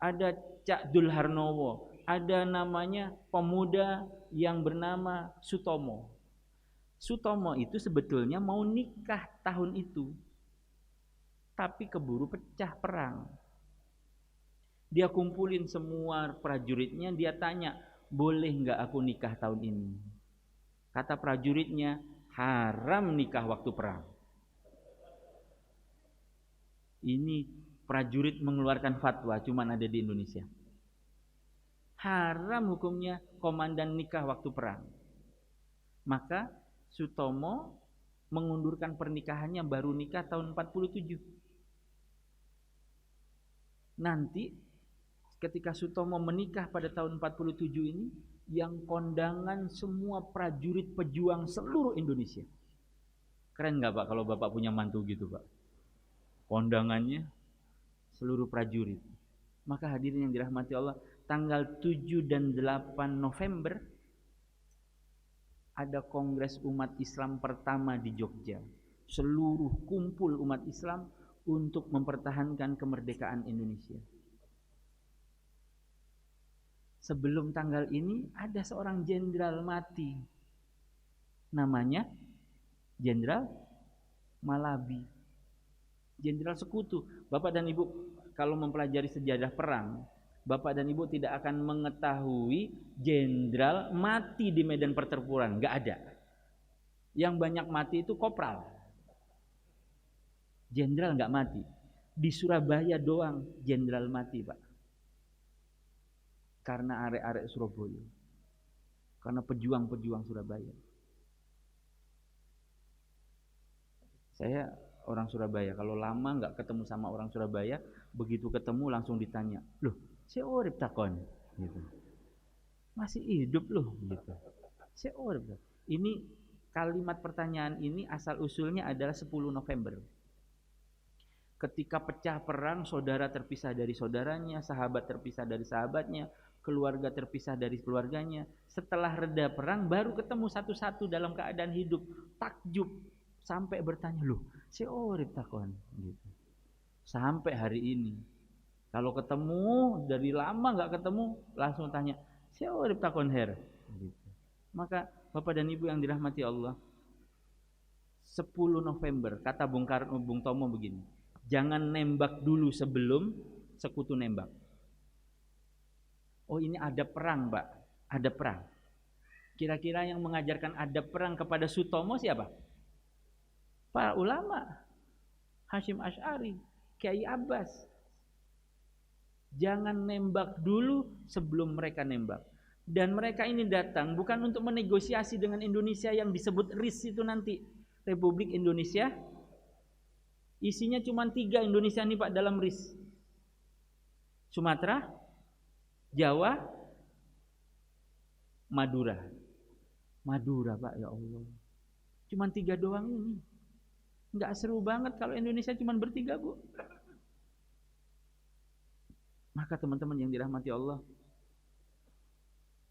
S6: ada Cak Dul Harnowo, ada namanya pemuda yang bernama Sutomo. Sutomo itu sebetulnya mau nikah tahun itu, tapi keburu pecah perang. Dia kumpulin semua prajuritnya, dia tanya, boleh nggak aku nikah tahun ini? Kata prajuritnya, haram nikah waktu perang. Ini prajurit mengeluarkan fatwa, cuman ada di Indonesia. Haram hukumnya komandan nikah waktu perang. Maka Sutomo mengundurkan pernikahannya, baru nikah tahun 47. Nanti ketika Sutomo menikah pada tahun 47 ini, yang kondangan semua prajurit pejuang seluruh Indonesia. Keren nggak Pak kalau Bapak punya mantu gitu Pak? Kondangannya seluruh prajurit. Maka hadirin yang dirahmati Allah, tanggal 7 dan 8 November ada Kongres Umat Islam pertama di Jogja. Seluruh kumpul umat Islam untuk mempertahankan kemerdekaan Indonesia. Sebelum tanggal ini ada seorang jenderal mati. Namanya Jenderal Malabi. Jenderal sekutu. Bapak dan Ibu kalau mempelajari sejarah perang, Bapak dan Ibu tidak akan mengetahui jenderal mati di medan pertempuran, enggak ada. Yang banyak mati itu kopral. Jenderal enggak mati. Di Surabaya doang jenderal mati, Pak. Karena arek-arek Surabaya. Karena pejuang-pejuang Surabaya. Saya orang Surabaya, kalau lama enggak ketemu sama orang Surabaya, begitu ketemu langsung ditanya, "Loh, saya urip takon," gitu. "Masih hidup loh," gitu. "Saya urip." Ini kalimat pertanyaan ini asal usulnya adalah 10 November. Ketika pecah perang, saudara terpisah dari saudaranya, sahabat terpisah dari sahabatnya, keluarga terpisah dari keluarganya. Setelah reda perang, baru ketemu satu-satu dalam keadaan hidup. Takjub sampai bertanya, "Loh, Seurip takon gitu. Sampai hari ini. Kalau ketemu dari lama nggak ketemu langsung tanya, seurip takon her gitu. Maka Bapak dan Ibu yang dirahmati Allah, 10 November kata Bung Tomo begini, jangan nembak dulu sebelum sekutu nembak. Oh, ini ada perang, Pak. Ada perang. Kira-kira yang mengajarkan ada perang kepada Sutomo siapa? Para ulama. Hasyim Asy'ari, Kiai Abbas. Jangan nembak dulu sebelum mereka nembak. Dan mereka ini datang bukan untuk menegosiasi dengan Indonesia yang disebut RIS itu nanti. Republik Indonesia. Isinya cuma 3 Indonesia nih Pak dalam RIS. Sumatera, Jawa, Madura. Madura Pak, ya Allah. Cuma 3 doang ini. Nggak seru banget kalau Indonesia cuma bertiga, Bu. Maka teman-teman yang dirahmati Allah,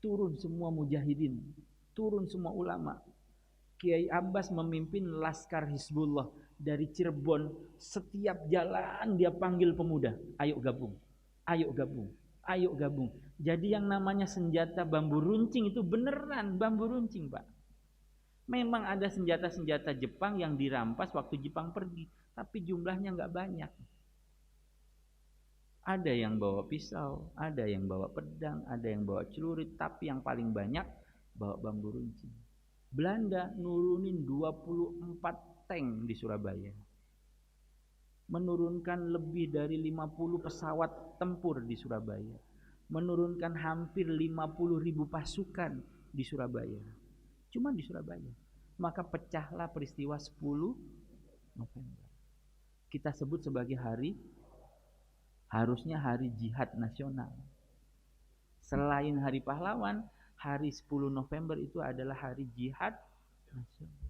S6: turun semua mujahidin, turun semua ulama. Kiai Abbas memimpin Laskar Hizbullah dari Cirebon. Setiap jalan dia panggil pemuda, ayo gabung, ayo gabung, ayo gabung. Jadi yang namanya senjata bambu runcing itu beneran bambu runcing, Pak. Memang ada senjata-senjata Jepang yang dirampas waktu Jepang pergi, tapi jumlahnya nggak banyak. Ada yang bawa pisau, ada yang bawa pedang, ada yang bawa celurit, tapi yang paling banyak bawa bambu runcing. Belanda nurunin 24 tank di Surabaya. Menurunkan lebih dari 50 pesawat tempur di Surabaya. Menurunkan hampir 50.000 pasukan di Surabaya. Cuma di Surabaya. Maka pecahlah peristiwa 10 November. Kita sebut sebagai harusnya hari jihad nasional. Selain hari pahlawan, hari 10 November itu adalah hari jihad nasional.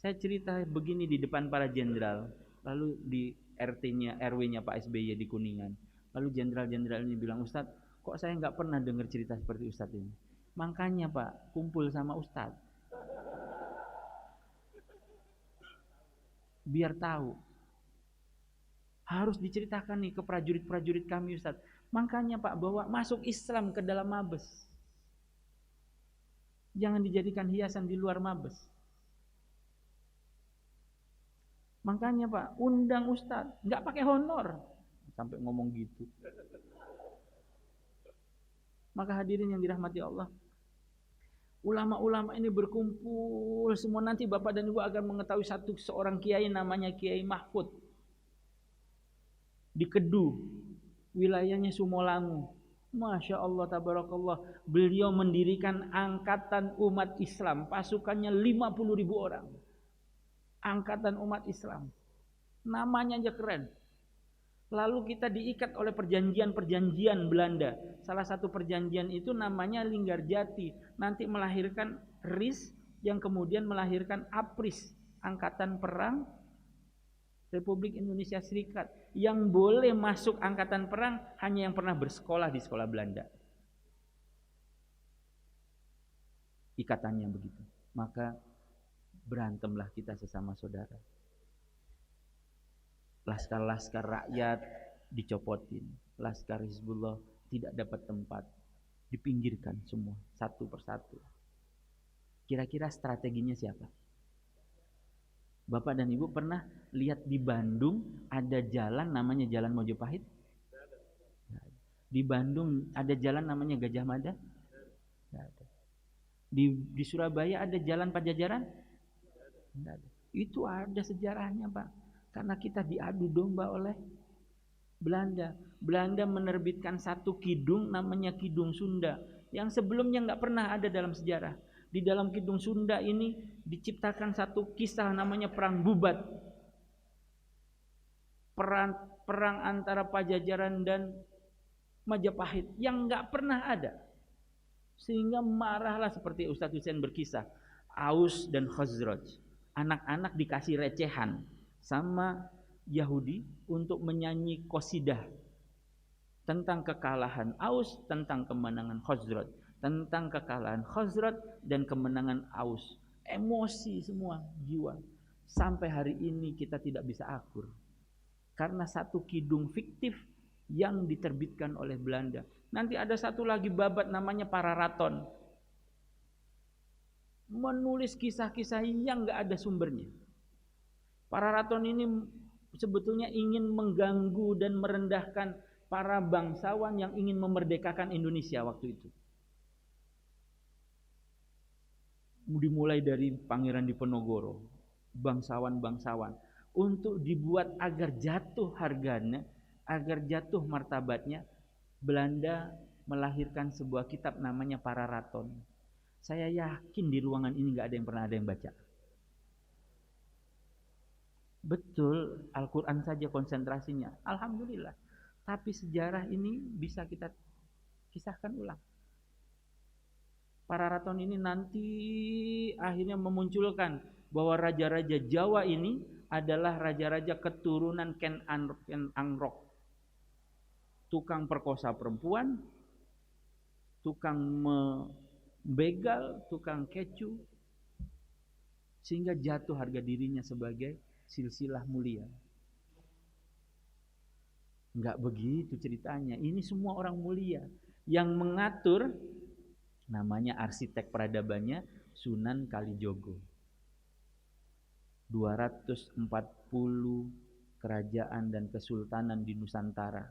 S6: Saya cerita begini di depan para jenderal, lalu di RW-nya Pak SBY di Kuningan. Lalu jenderal-jenderal ini bilang, Ustadz, kok saya nggak pernah dengar cerita seperti Ustadz ini? Makanya Pak, kumpul sama Ustadz. Biar tahu. Harus diceritakan nih ke prajurit-prajurit kami Ustadz. Makanya Pak, bawa masuk Islam ke dalam Mabes. Jangan dijadikan hiasan di luar Mabes. Makanya Pak, undang Ustadz, nggak pakai honor. Sampai ngomong gitu. Maka hadirin yang dirahmati Allah, ulama-ulama ini berkumpul semua. Nanti Bapak dan Ibu akan mengetahui seorang kiai namanya Kiai Mahfud di Kedu, wilayahnya Sumolangu. Masya Allah, tabarakallah. Beliau mendirikan angkatan umat Islam, pasukannya 50.000 orang. Angkatan umat Islam, namanya aja keren. Lalu kita diikat oleh perjanjian-perjanjian Belanda. Salah satu perjanjian itu namanya Linggarjati. Nanti melahirkan RIS yang kemudian melahirkan APRIS, Angkatan Perang Republik Indonesia Serikat. Yang boleh masuk angkatan perang hanya yang pernah bersekolah di sekolah Belanda. Ikatannya begitu. Maka berantemlah kita sesama saudara. Laskar-laskar rakyat dicopotin, Laskar Hizbullah tidak dapat tempat, dipinggirkan semua satu persatu. Kira-kira strateginya siapa? Bapak dan Ibu pernah lihat di Bandung ada jalan namanya Jalan Mojopahit? Di Bandung ada jalan namanya Gajah Mada? Tidak ada. Di Surabaya ada Jalan Pajajaran? Tidak ada. Itu ada sejarahnya Pak. Karena kita diadu domba oleh Belanda. Belanda menerbitkan satu kidung namanya Kidung Sunda, yang sebelumnya nggak pernah ada dalam sejarah. Di dalam Kidung Sunda ini diciptakan satu kisah namanya Perang Bubat. Perang antara Pajajaran dan Majapahit yang nggak pernah ada. Sehingga marahlah seperti Ustadz Hussein berkisah, Aus dan Khazraj. Anak-anak dikasih recehan sama Yahudi untuk menyanyi qasidah tentang kekalahan Aus, tentang kemenangan Khazraj, tentang kekalahan Khazraj dan kemenangan Aus. Emosi semua jiwa. Sampai hari ini kita tidak bisa akur karena satu kidung fiktif yang diterbitkan oleh Belanda. Nanti ada satu lagi babat namanya Pararaton, menulis kisah-kisah yang nggak ada sumbernya. Pararaton ini sebetulnya ingin mengganggu dan merendahkan para bangsawan yang ingin memerdekakan Indonesia waktu itu. Dimulai dari Pangeran Diponegoro, bangsawan-bangsawan, untuk dibuat agar jatuh harganya, agar jatuh martabatnya. Belanda melahirkan sebuah kitab namanya Pararaton. Saya yakin di ruangan ini nggak ada yang pernah ada yang baca. Betul, Al-Quran saja konsentrasinya, alhamdulillah. Tapi sejarah ini bisa kita kisahkan ulang. Pararaton ini nanti akhirnya memunculkan bahwa raja-raja Jawa ini adalah raja-raja keturunan Ken Angrok. Tukang perkosa perempuan, tukang begal, tukang kecu, sehingga jatuh harga dirinya sebagai silsilah mulia. Enggak begitu ceritanya. Ini semua orang mulia yang mengatur, namanya arsitek peradabannya Sunan Kalijogo. 240 kerajaan dan kesultanan di Nusantara.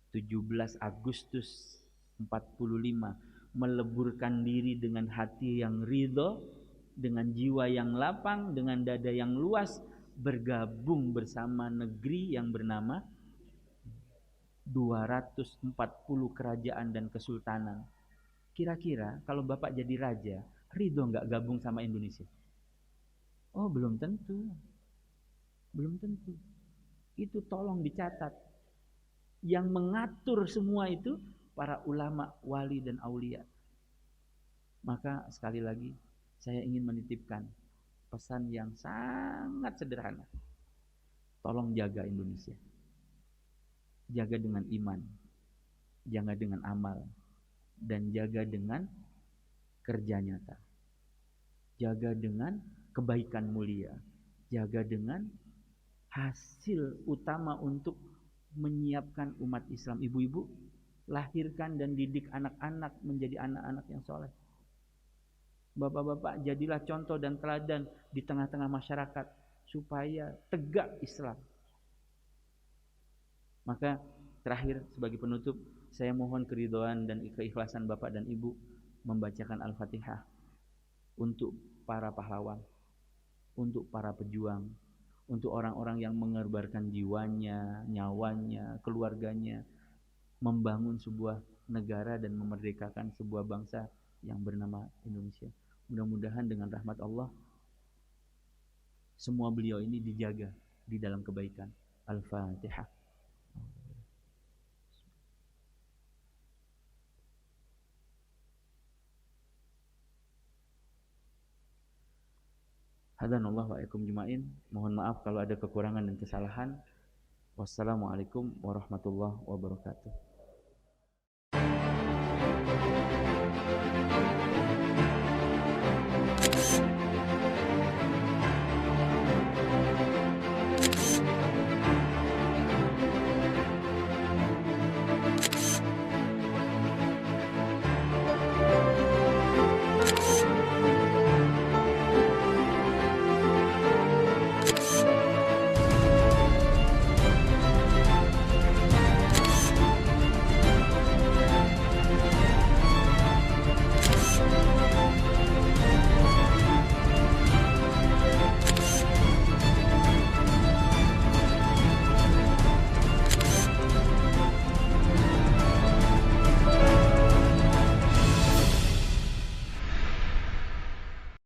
S6: 17 Agustus 45 meleburkan diri dengan hati yang ridho, dengan jiwa yang lapang, dengan dada yang luas, bergabung bersama negeri yang bernama 240 kerajaan dan kesultanan. Kira-kira kalau Bapak jadi raja, ridho nggak gabung sama Indonesia? Oh, belum tentu. Belum tentu. Itu tolong dicatat. Yang mengatur semua itu para ulama, wali dan aulia. Maka sekali lagi saya ingin menitipkan pesan yang sangat sederhana. Tolong jaga Indonesia. Jaga dengan iman, jaga dengan amal, dan jaga dengan kerja nyata. Jaga dengan kebaikan mulia. Jaga dengan hasil utama untuk menyiapkan umat Islam. Ibu-ibu, lahirkan dan didik anak-anak menjadi anak-anak yang soleh. Bapak-bapak, jadilah contoh dan teladan di tengah-tengah masyarakat supaya tegak Islam. Maka terakhir sebagai penutup, saya mohon keridhaan dan keikhlasan Bapak dan Ibu membacakan Al-Fatihah untuk para pahlawan, untuk para pejuang, untuk orang-orang yang mengorbankan jiwanya, nyawanya, keluarganya, membangun sebuah negara dan memerdekakan sebuah bangsa yang bernama Indonesia. Mudah-mudahan dengan rahmat Allah, semua beliau ini dijaga di dalam kebaikan. Al-Fatihah. Hadanallahu wa iyyakum juma'in. Mohon maaf kalau ada kekurangan dan kesalahan. Wassalamualaikum warahmatullahi wabarakatuh.